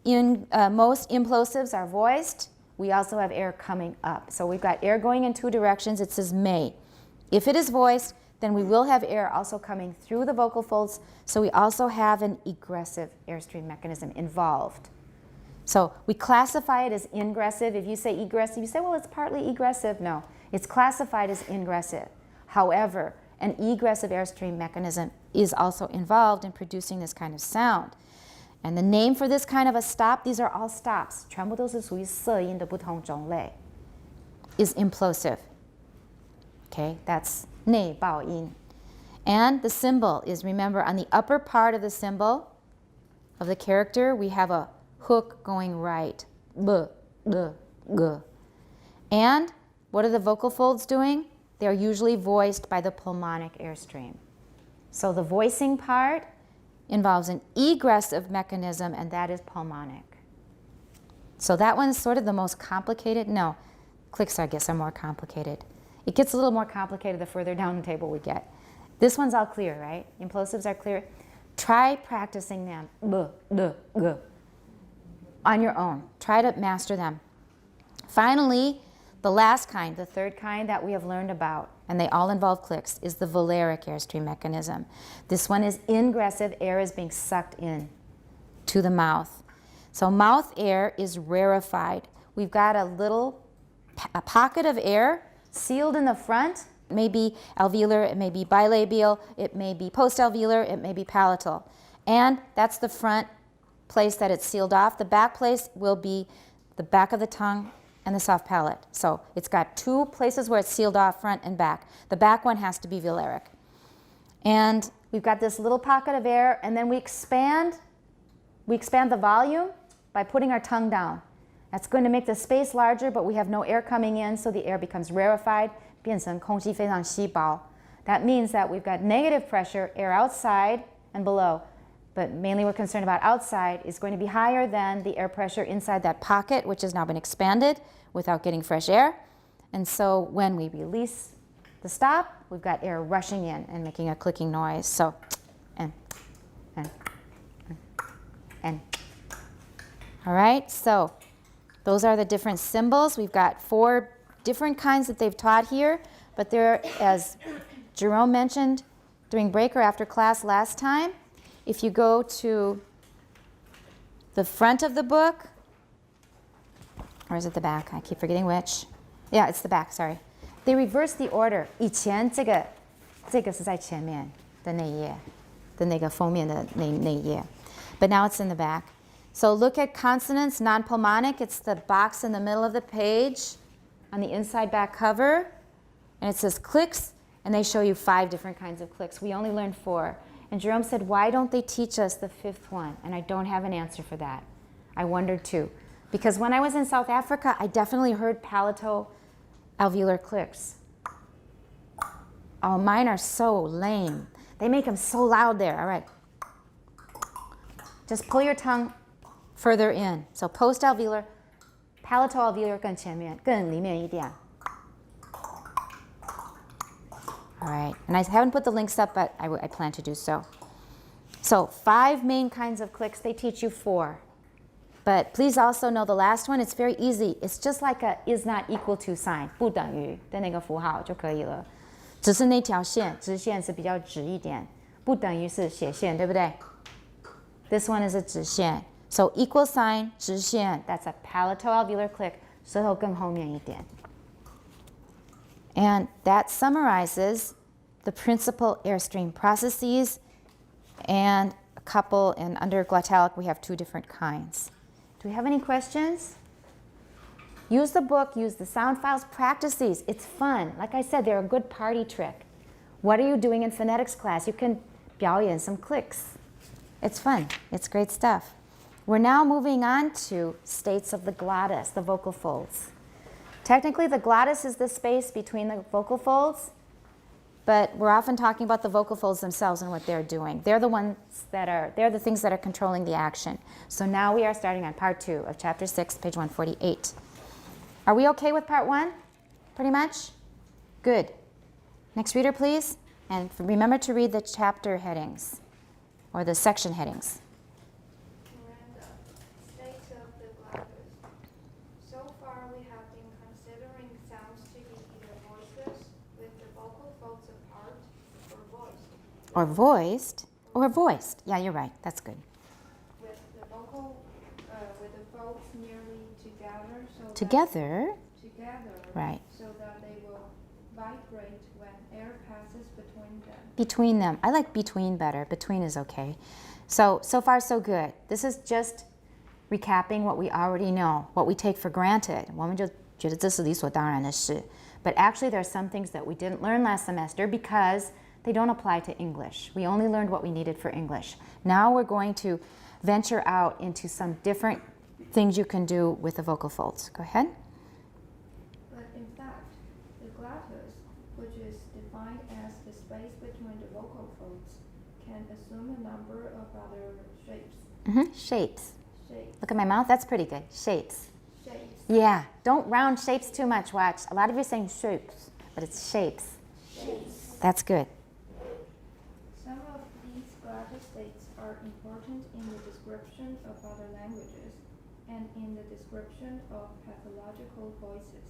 implosives are voiced, we also have air coming up. So we've got air going in two directions. It says may. If it is voiced, then we will have air also coming through the vocal folds. So we also have an egressive airstream mechanism involved. So we classify it as ingressive. If you say egressive, you say, well, it's partly egressive. No, it's classified as ingressive. However, an egressive airstream mechanism is also involved in producing this kind of sound. And the name for this kind of a stop, these are all stops, 全部都是属于色音的不同种类, is implosive. Okay, that's 内爆音. And the symbol is, remember, on the upper part of the symbol of the character, we have a hook going right. B, g, g. And what are the vocal folds doing? They're usually voiced by the pulmonic airstream. So the voicing part involves an egressive mechanism, and that is pulmonic. So that one's sort of the most complicated. No, clicks, I guess, are more complicated. It gets a little more complicated the further down the table we get. This one's all clear, right? Implosives are clear. Try practicing them. B, d, g. On your own. Try to master them. Finally, the last kind, the third kind that we have learned about, and they all involve clicks, is the velaric airstream mechanism. This one is ingressive. Air is being sucked in to the mouth. So mouth air is rarefied. We've got a pocket of air sealed in the front. It may be alveolar, it may be bilabial, it may be postalveolar, it may be palatal. And that's the front place that it's sealed off. The back place will be the back of the tongue and the soft palate. So it's got two places where it's sealed off, front and back. The back one has to be velaric. And we've got this little pocket of air, and then we expand the volume by putting our tongue down. That's going to make the space larger, but we have no air coming in, so the air becomes rarefied, 变成空气非常稀薄. That means that we've got negative pressure, air outside and below. But mainly we're concerned about outside is going to be higher than the air pressure inside that pocket, which has now been expanded without getting fresh air. And so when we release the stop, we've got air rushing in and making a clicking noise. So, and. All right, so those are the different symbols. We've got 4 different kinds that they've taught here, but they're, as Jerome mentioned during break or after class last time, if you go to the front of the book, or is it the back? I keep forgetting which. Yeah, it's the back, sorry. They reverse the order. 以前这个是在前面的那页的那个封面的那页. But now it's in the back. So look at consonants, non-pulmonic. It's the box in the middle of the page on the inside back cover. And it says clicks and they show you 5 different kinds of clicks. We only learned 4. And Jerome said, why don't they teach us the 5th one? And I don't have an answer for that. I wondered too. Because when I was in South Africa, I definitely heard palatoalveolar clicks. Oh, mine are so lame. They make them so loud there. All right. Just pull your tongue further in. So postalveolar, palatoalveolar 更前面，更里面一点。All right, and I haven't put the links up, but I plan to do so. So 5 main kinds of clicks, they teach you 4. But please also know the last one, it's very easy. It's just like a is not equal to sign, 不等于的那个符号就可以了。只是那条线，直线是比较直一点，不等于是斜线，对不对？ This one is a 直线. So equal sign, 直线, that's a palatoalveolar click, 舌头更后面一点. And that summarizes the principal airstream processes and a couple, and under glottalic we have 2 different kinds. Do we have any questions? Use the book, use the sound files, practice these. It's fun. Like I said, they're a good party trick. What are you doing in phonetics class? You can 表演 some clicks. It's fun. It's great stuff. We're now moving on to states of the glottis, the vocal folds. Technically, the glottis is the space between the vocal folds, but we're often talking about the vocal folds themselves and what they're doing. They're the things that are controlling the action. So now we are starting on part 2 of chapter 6, page 148. Are we okay with part 1? Pretty much? Good. Next reader, please. And remember to read the chapter headings or the section headings. Miranda, states of the glottis. So far we have been considering sounds to be either voiceless with the vocal folds apart or voiced. Or voiced. Yeah, you're right. That's good. With the folds nearly together Together. Right. so that they will vibrate when air passes between them. Between them. I like between better. Between is okay. So far so good. This is just recapping what we already know, what we take for granted. 我们就觉得这是理所当然的事. But actually there are some things that we didn't learn last semester because they don't apply to English. We only learned what we needed for English. Now we're going to venture out into some different things you can do with the vocal folds. Go ahead. But in fact, the glottis, which is defined as the space between the vocal folds, can assume a number of other shapes. Shapes. Shapes. Look at my mouth. That's pretty good. Shapes. Shapes. Yeah. Don't round shapes too much. Watch. A lot of you are saying shapes, but it's shapes. Shapes. That's good. Some of these glottis states are important in the description of other languages and in the description of pathological voices.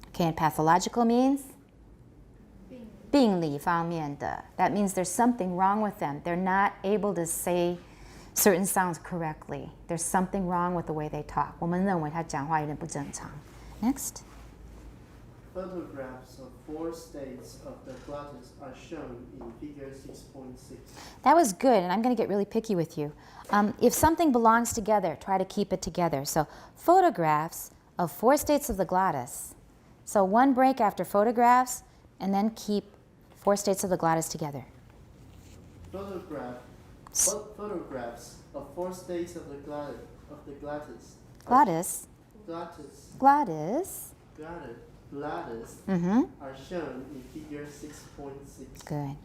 Okay, and pathological means? 病理方面的. That means there's something wrong with them. They're not able to say certain sounds correctly. There's something wrong with the way they talk. 我们认为他讲话有点不正常. Next. Photographs of 4 states of the glottis are shown in figure 6.6. That was good, and I'm going to get really picky with you. If something belongs together, try to keep it together. So photographs of 4 states of the glottis. So 1 break after photographs, and then keep 4 states of the glottis together. Photographs of 4 states of the glottis. Glottis. Glottis. Glottis. Glottis Mm-hmm. are shown in figure 6.6. Good.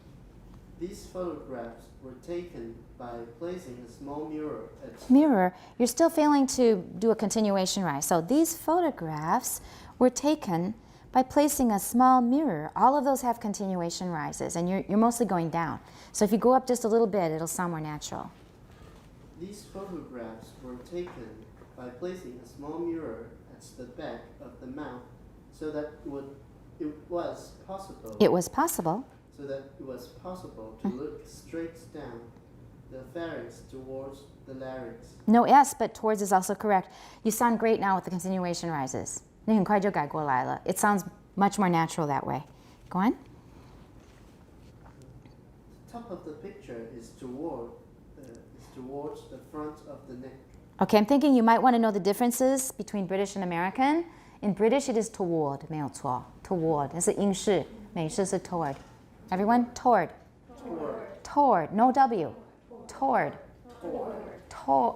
These photographs were taken by placing a small mirror at Mirror. You're still failing to do a continuation rise. So these photographs were taken by placing a small mirror. All of those have continuation rises, and you're mostly going down. So if you go up just a little bit, it'll sound more natural. These photographs were taken by placing a small mirror at the back of the mouth so that it was possible to look straight down the pharynx towards the larynx. No S, but towards is also correct. You sound great now with the continuation rises. 你很快就改过来了. It sounds much more natural that way. Go on. The top of the picture is towards the front of the neck. Okay, I'm thinking you might want to know the differences between British and American. In British, it is toward, 没有错. Toward. 它是英式，美式是 toward. Everyone? Toward. Toward. No W. Toward.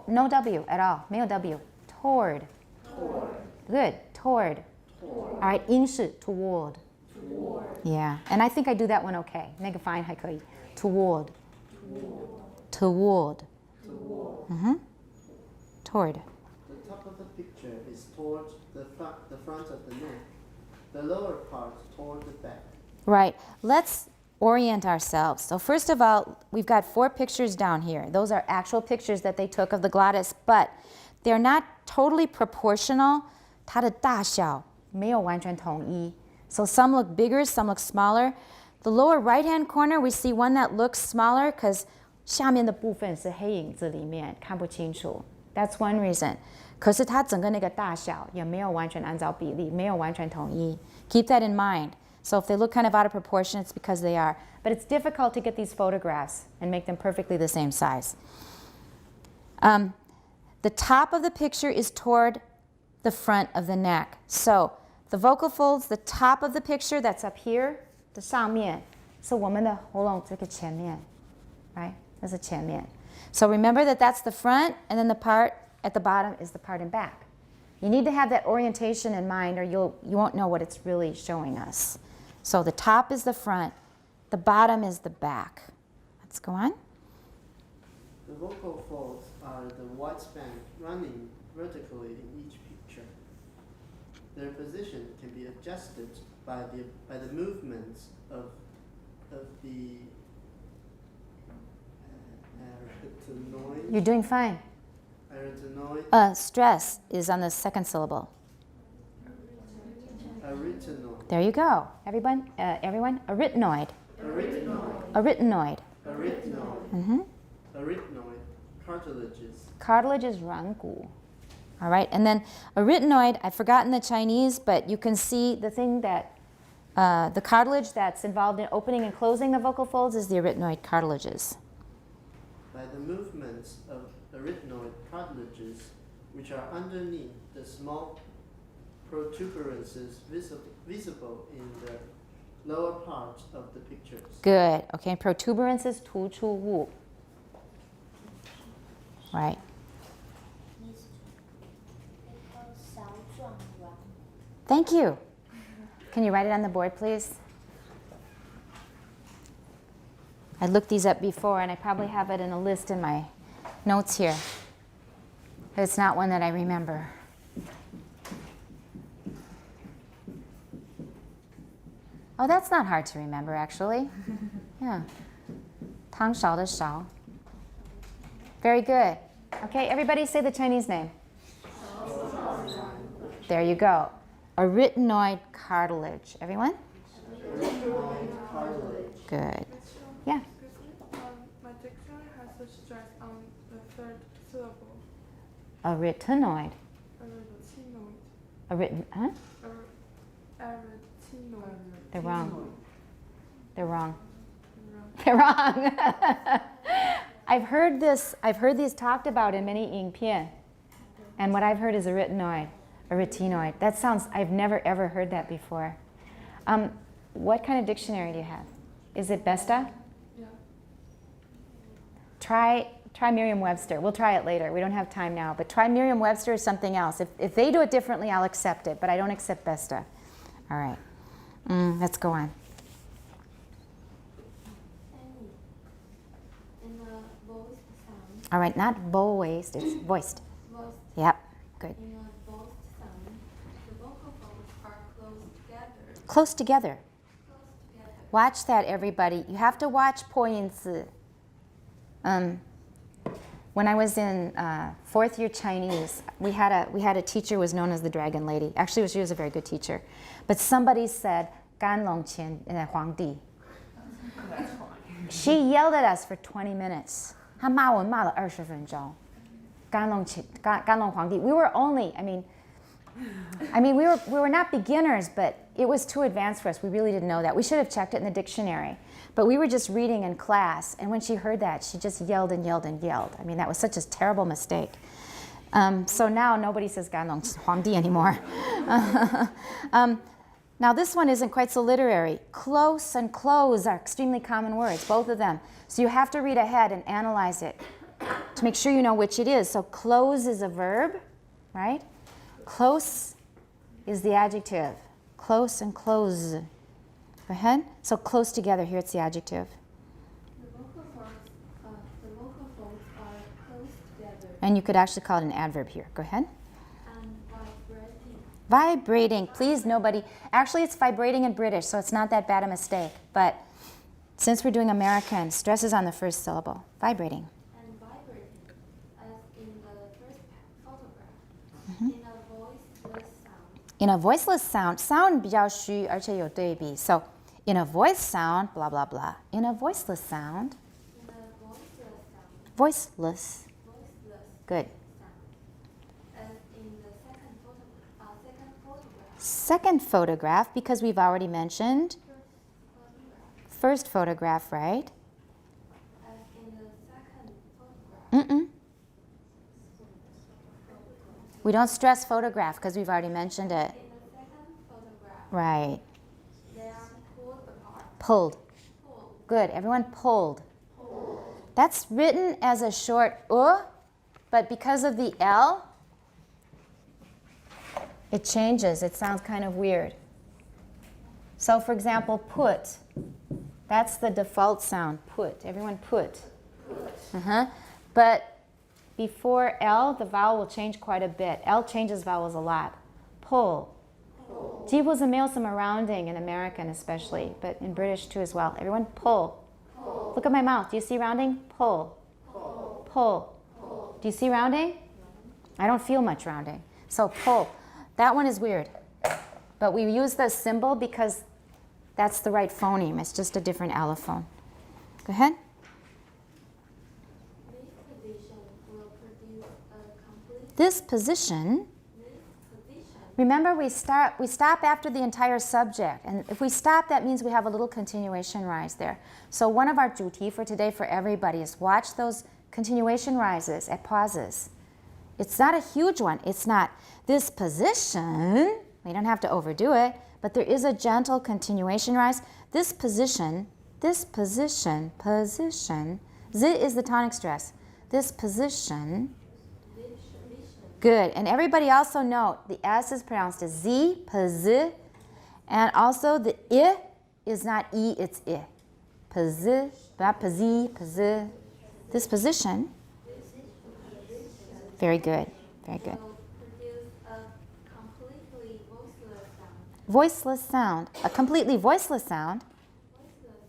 No W at all. 没有 W. Toward. Good. Toward. All right. 音是 toward. Yeah. And I think I do that one okay. 那个发音还可以. Toward. Toward. Toward. The top of the picture is toward the front of the neck. The lower part toward the back. Right. Let's orient ourselves. So first of all, we've got 4 pictures down here. Those are actual pictures that they took of the glottis, but they're not totally proportional. 它的大小没有完全统一. So some look bigger, some look smaller. The lower right-hand corner, we see one that looks smaller because 下面的部分是黑影子里面，看不清楚. That's one reason. 可是它整个那个大小也没有完全按照比例，没有完全统一. Keep that in mind. So if they look kind of out of proportion, it's because they are. But it's difficult to get these photographs and make them perfectly the same size. The top of the picture is toward the front of the neck. So the vocal folds, the top of the picture that's up here, 的上面是我们的喉咙这个前面, right? That's the 前面. So remember that that's the front, and then the part at the bottom is the part in back. You need to have that orientation in mind, or you won't know what it's really showing us. So the top is the front, the bottom is the back. Let's go on. The vocal folds are the white band running vertically in each picture. Their position can be adjusted by the movements of the arytenoid. You're doing fine. Arytenoid. Stress is on the second syllable. Arytenoid. There you go. Everyone? Arytenoid. Arytenoid. Arytenoid. Arytenoid. Arytenoid. Cartilages. Cartilage is 软骨. All right, and then arytenoid, I've forgotten the Chinese, but you can see the thing that, the cartilage that's involved in opening and closing the vocal folds is the arytenoid cartilages. By the movements of arytenoid cartilages, which are underneath the small protuberances visible in the lower part of the pictures. Good. Okay, protuberances 突出物. Right. Thank you. Can you write it on the board, please? I looked these up before, and I probably have it in a list in my notes here. But it's not one that I remember. Oh, that's not hard to remember, actually. Yeah. 汤勺的勺. Very good. Okay, everybody say the Chinese name. There you go. Arytenoid cartilage. Everyone? Arytenoid cartilage. Good. Yeah. My dictionary has the stress on the third syllable. Arytenoid. Arytenoid. Huh? Arytenoid. They're wrong. They're wrong. Wrong. They're wrong. I've heard these talked about in many 影片. And what I've heard is arytenoid. Arytenoid. That sounds, I've never ever heard that before. What kind of dictionary do you have? Is it Besta? Yeah. Try Merriam-Webster. We'll try it later. We don't have time now. But try Merriam-Webster or something else. If they do it differently, I'll accept it. But I don't accept Besta. All right. Let's go on. In the voiced sound. All right, not voiced, it's voiced. Voiced. Yep, good. In a voiced sound, the vocal folds are close together. Close together. Close together. Watch that, everybody. You have to watch 破音字. When I was in 4th year Chinese, we had a teacher who was known as the Dragon Lady. Actually, she was a very good teacher. But somebody said, 干隆前皇帝. She yelled at us for 20 minutes. 她骂我们骂了20分钟. 干隆皇帝. We were only, we were not beginners, but it was too advanced for us. We really didn't know that. We should have checked it in the dictionary. But we were just reading in class, and when she heard that, she just yelled and yelled and yelled. That was such a terrible mistake. So now nobody says 干隆皇帝 anymore. Now this one isn't quite so literary. Close and close are extremely common words, both of them. So you have to read ahead and analyze it to make sure you know which it is. So close is a verb, right? Close is the adjective. Close and close. Go ahead. So close together, here it's the adjective. The vocal folds are close together And you could actually call it an adverb here. Go ahead. and vibrating. Vibrating. Please, nobody. Actually, it's vibrating in British, so it's not that bad a mistake. But since we're doing American, stress is on the first syllable. Vibrating. And vibrating, as in the first photograph, Mm-hmm. in a voiceless sound. In a voiceless sound, sound 比较虚，而且有对比. So, in a voice sound, blah, blah, blah. In a voiceless sound, In a voiceless sound, voiceless. voiceless Good. sound, as in the second photograph. Second photograph, because we've already mentioned First photograph, first photograph, right? as in the second photograph. Mm-mm. We don't stress photograph because we've already mentioned it. In the second photograph, Right. they are pulled apart. Pulled. Pulled. Good. Everyone pulled. That's written as a short but because of the L, it changes. It sounds kind of weird. So for example, put. That's the default sound, put. Everyone put. Uh-huh. But before L, the vowel will change quite a bit. L changes vowels a lot. Pull. 几乎是没有什么 rounding in American especially, but in British too as well. Everyone pull. Look at my mouth. Do you see rounding? Pull. Pull. Do you see rounding? I don't feel much rounding. So pull. That one is weird. But we use the symbol because that's the right phoneme. It's just a different allophone. Go ahead. This position will produce a complete. This position. This position Remember, we stop after the entire subject. And if we stop, that means we have a little continuation rise there. So one of our 主题 for today for everybody is watch those continuation rises at pauses. It's not a huge one. It's not this position. We don't have to overdo it. But there is a gentle continuation rise. This position. Position. Z is the tonic stress. This position. Good. And everybody also note the S is pronounced as Z, pz. And also the I is not E, it's I. Pz, not pz, pz. This position. Very good. Very good. will produce a completely voiceless sound. Voiceless sound. A completely voiceless sound. Voiceless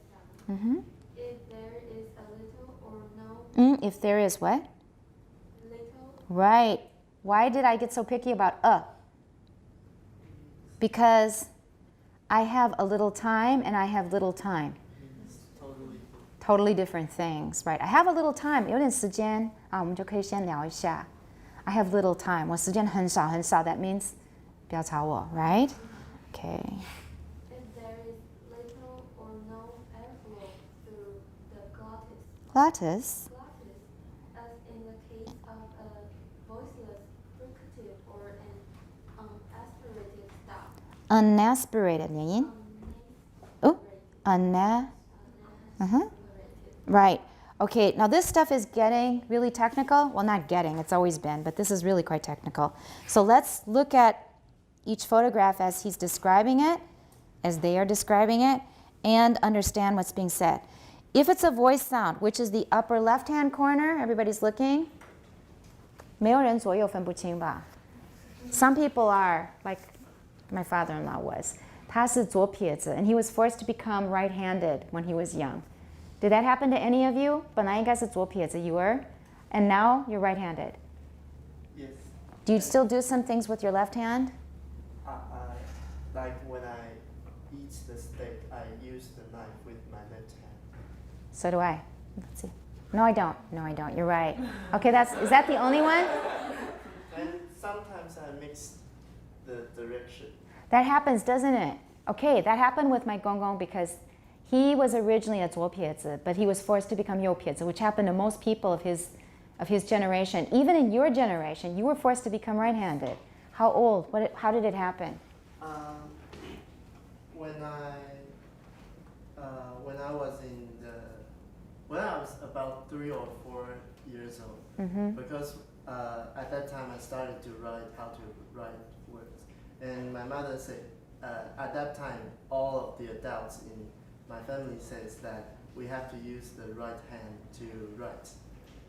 sound. Mm-hmm. If there is a little or no If there is what? little Right. Why did I get so picky about Because I have a little time and I have little time. It's totally Totally different things, right? I have a little time. 有点时间啊，我们就可以先聊一下。I have little time. 我时间很少很少. That means 不要吵我, right? Okay. if there is little or no airflow through the glottis. Glottis. Glottis, as in the case of a voiceless fricative or an unaspirated stop. Unaspirated. 原因? Oh, Unaspirated. Right. Okay, now this stuff is getting really technical. Well, not getting, it's always been, but this is really quite technical. So let's look at each photograph as he's describing it, as they are describing it, and understand what's being said. If it's a voice sound, which is the upper left-hand corner, everybody's looking. 没有人左右分不清吧? Some people are, like my father-in-law was. 他是左撇子, and he was forced to become right-handed when he was young. Did that happen to any of you? 本来应该是左撇子, you were, and now you're right-handed. yes. Do you still do some things with your left hand? Like when I eat the steak, I use the knife with my left hand. So do I. Let's see. No, I don't. No, I don't. You're right. Okay, is that the only one? And sometimes I mix the direction. That happens, doesn't it? Okay, that happened with my gongong because he was originally a 左撇子, but he was forced to become 右撇子, which happened to most people of his generation. Even in your generation, you were forced to become right-handed. How old? How did it happen? when I was when I was about 3 or 4 years old, because at that time I started to write how to write words, and my mother said at that time all of the adults in my family says that we have to use the right hand to write,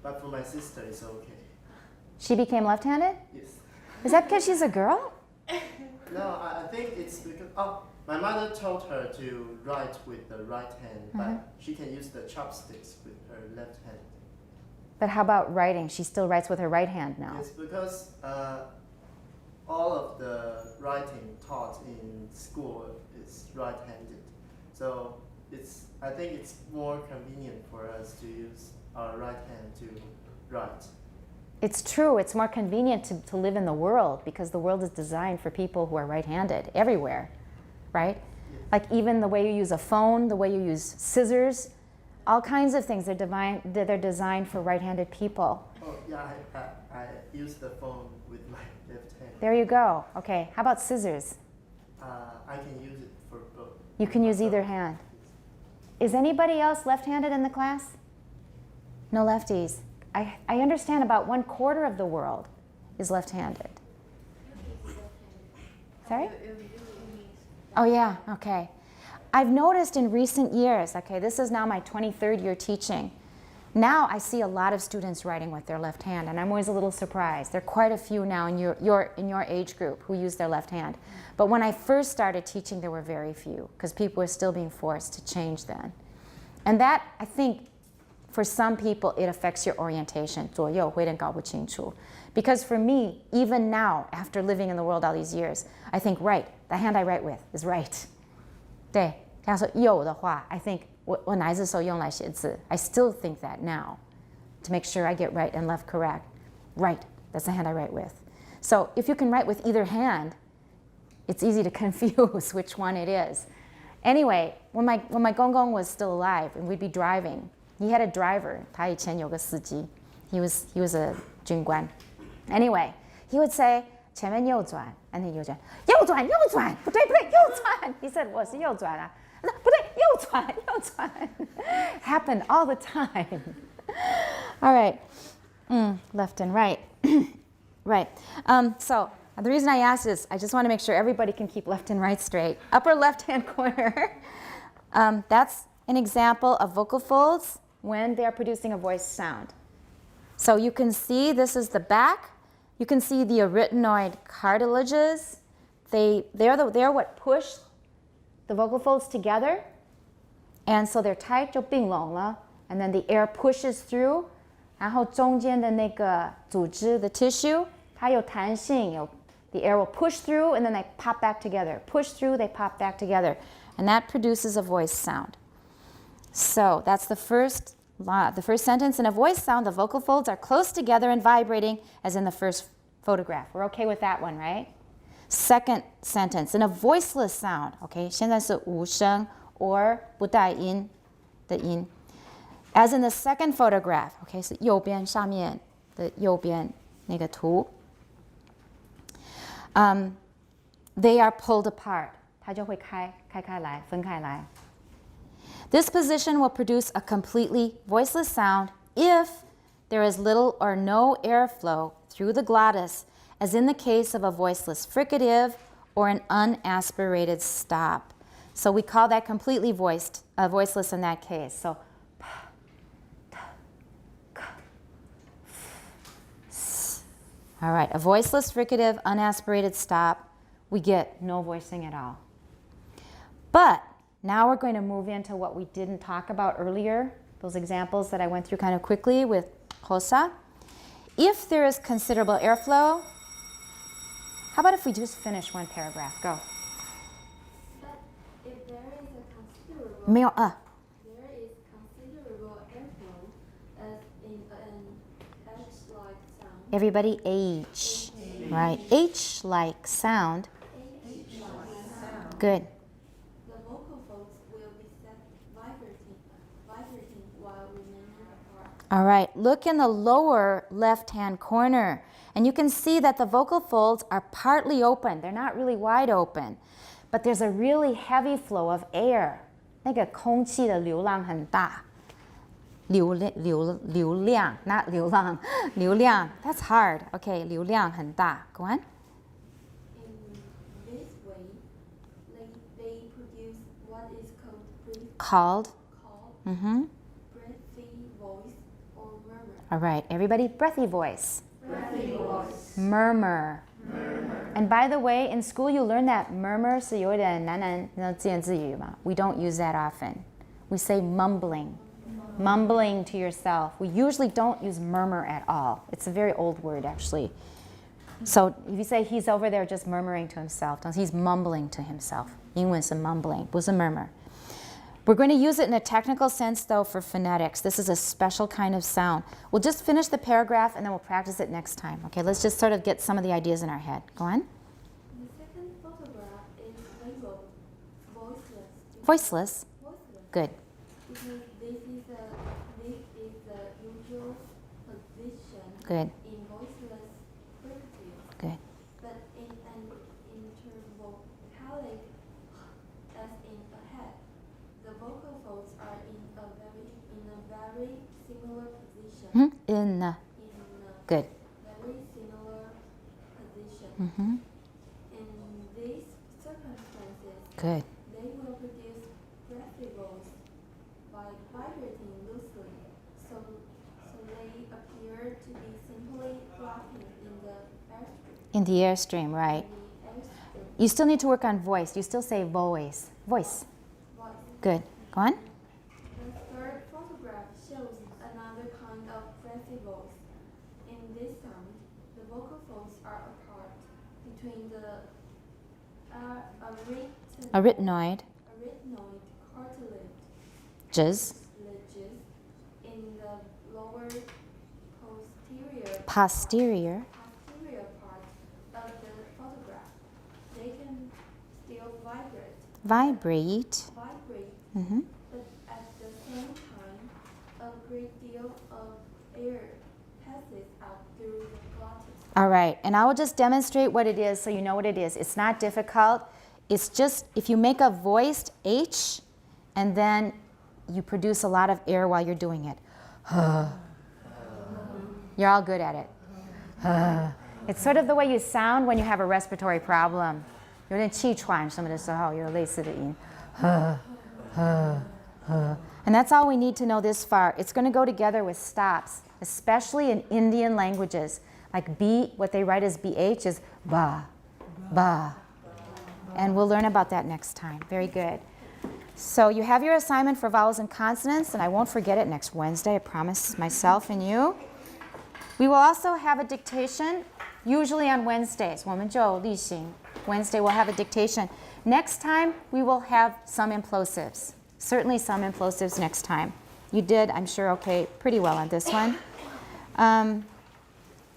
but for my sister it's okay. She became left-handed? Yes. Is that because she's a girl? No, I think it's because my mother told her to write with the right hand, but she can use the chopsticks with her left hand. But how about writing? She still writes with her right hand now. Yes, because all of the writing taught in school is right-handed, so I think it's more convenient for us to use our right hand to write. It's true. It's more convenient to live in the world because the world is designed for people who are right-handed everywhere, right? Yes. Like even the way you use a phone, the way you use scissors, all kinds of things. They're designed for right-handed people. Oh yeah, I use the phone with my left hand. There you go. Okay. How about scissors? I can use it for both. You can use either hand. Is anybody else left-handed in the class? No lefties. I understand about 1/4 of the world is left-handed. Sorry? Oh yeah, okay. I've noticed in recent years, okay, this is now my 23rd year teaching. Now I see a lot of students writing with their left hand, and I'm always a little surprised. There are quite a few now in your age group who use their left hand. But when I first started teaching, there were very few, because people were still being forced to change then. And that, I think, for some people, it affects your orientation. 左右会有点搞不清楚. Because for me, even now, after living in the world all these years, I think, right, the hand I write with is right. 对，他说右的话, I think 我哪一只手用来写字? I still think that now, to make sure I get right and left correct. Right, that's the hand I write with. So if you can write with either hand, it's easy to confuse which one it is. Anyway, when my gongong was still alive and we'd be driving, he had a driver. 他以前有个司机. He was a 军官. Anyway, he would say 前面右转, and then 右转, 右转, 右转, 不对, 右转. He said 我是右转啊. 不对, 右转, 右转. Happened all the time. All right. Left and right. Right. So the reason I asked is I just want to make sure everybody can keep left and right straight. Upper left-hand corner. That's an example of vocal folds when they are producing a voice sound. So you can see this is the back. You can see the arytenoid cartilages. They're what push the vocal folds together. And so they're tight, 就并拢了. And then the air pushes through. 然后中间的那个组织 the tissue, 它有弹性, the air will push through and then they pop back together. Push through, they pop back together. And that produces a voice sound. So that's the first sentence. In a voice sound, the vocal folds are close together and vibrating as in the first photograph. We're okay with that one, right? Second sentence. In a voiceless sound, okay, 现在是无声 or 不带音的音. As in the second photograph, okay, 是右边上面的右边那个图. They are pulled apart. 它就会开来, 分开来. This position will produce a completely voiceless sound if there is little or no airflow through the glottis, as in the case of a voiceless fricative or an unaspirated stop. So we call that completely voiceless in that case. So, all right, a voiceless fricative, unaspirated stop, we get no voicing at all. But now we're going to move into what we didn't talk about earlier, those examples that I went through kind of quickly with Rosa. If there is considerable airflow, how about if we just finish one paragraph? Go. But if there is a considerable 没有 there is considerable airflow as in an H-like sound. Everybody H, right? H-like sound. H-like sound. Good. The vocal folds will be set vibrating while remaining apart. All right, look in the lower left-hand corner, and you can see that the vocal folds are partly open. They're not really wide open, but there's a really heavy flow of air. 那个空气的流浪很大。流量 not 流浪 流量 that's hard. Okay, 流量很大 Go on. In this way, they produce what is Called. breathy voice or murmur. All right, everybody, breathy voice. Breathy voice. Murmur. And by the way, in school you learn that murmur 是有点喃喃自言自语嘛. We don't use that often. We say mumbling. Mumbling to yourself. We usually don't use murmur at all. It's a very old word, actually. So if you say he's over there just murmuring to himself, he's mumbling to himself. 英文是 mumbling, 不是 murmur. We're going to use it in a technical sense, though, for phonetics. This is a special kind of sound. We'll just finish the paragraph, and then we'll practice it next time. Okay, let's just sort of get some of the ideas in our head. Go on. The second photograph is labeled voiceless. Voiceless. Voiceless. Good. Because this is the usual position Good. in voiceless primitive. Good. But in an intervocalic, as in ahead, the vocal folds are in a very similar position. In. In a Good. very similar position. In these circumstances, Good. they will produce breathy voice by vibrating loosely, so they appear to be simply flapping In the airstream, right. in the airstream. You still need to work on voice. You still say voice. Voice. Voice. Good. Go on. The third photograph shows another kind of breathy voice. In this sound, the vocal folds are apart between the Arytenoid. arytenoid cartilage Jizz. ledges in the lower posterior Posterior. part of the photograph. They can still vibrate, Vibrate. but at the same time, a great deal of air passes out through the glottis. All right, and I will just demonstrate what it is so you know what it is. It's not difficult. It's just if you make a voiced H and then you produce a lot of air while you're doing it. You're all good at it. It's sort of the way you sound when you have a respiratory problem. 有点气喘什么的时候有类似的音。And that's all we need to know this far. It's going to go together with stops, especially in Indian languages. Like B, what they write as BH is ba, ba. And we'll learn about that next time. Very good. So you have your assignment for vowels and consonants, and I won't forget it next Wednesday, I promise myself and you. We will also have a dictation, usually on Wednesdays. 我们就例行. Wednesday we'll have a dictation. Next time, we will have some implosives. Certainly some implosives next time. You did, I'm sure, okay, pretty well on this one.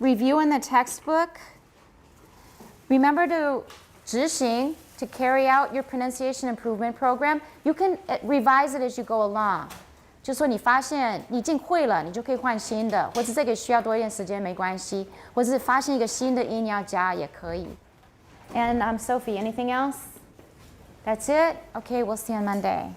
Review in the textbook. Remember to 执行, to carry out your pronunciation improvement program. You can revise it as you go along. 就说你发现你已经会了，你就可以换新的，或者这个需要多一点时间没关系，或者是发现一个新的音要加也可以。And Sophie, anything else? That's it? Okay, we'll see you on Monday.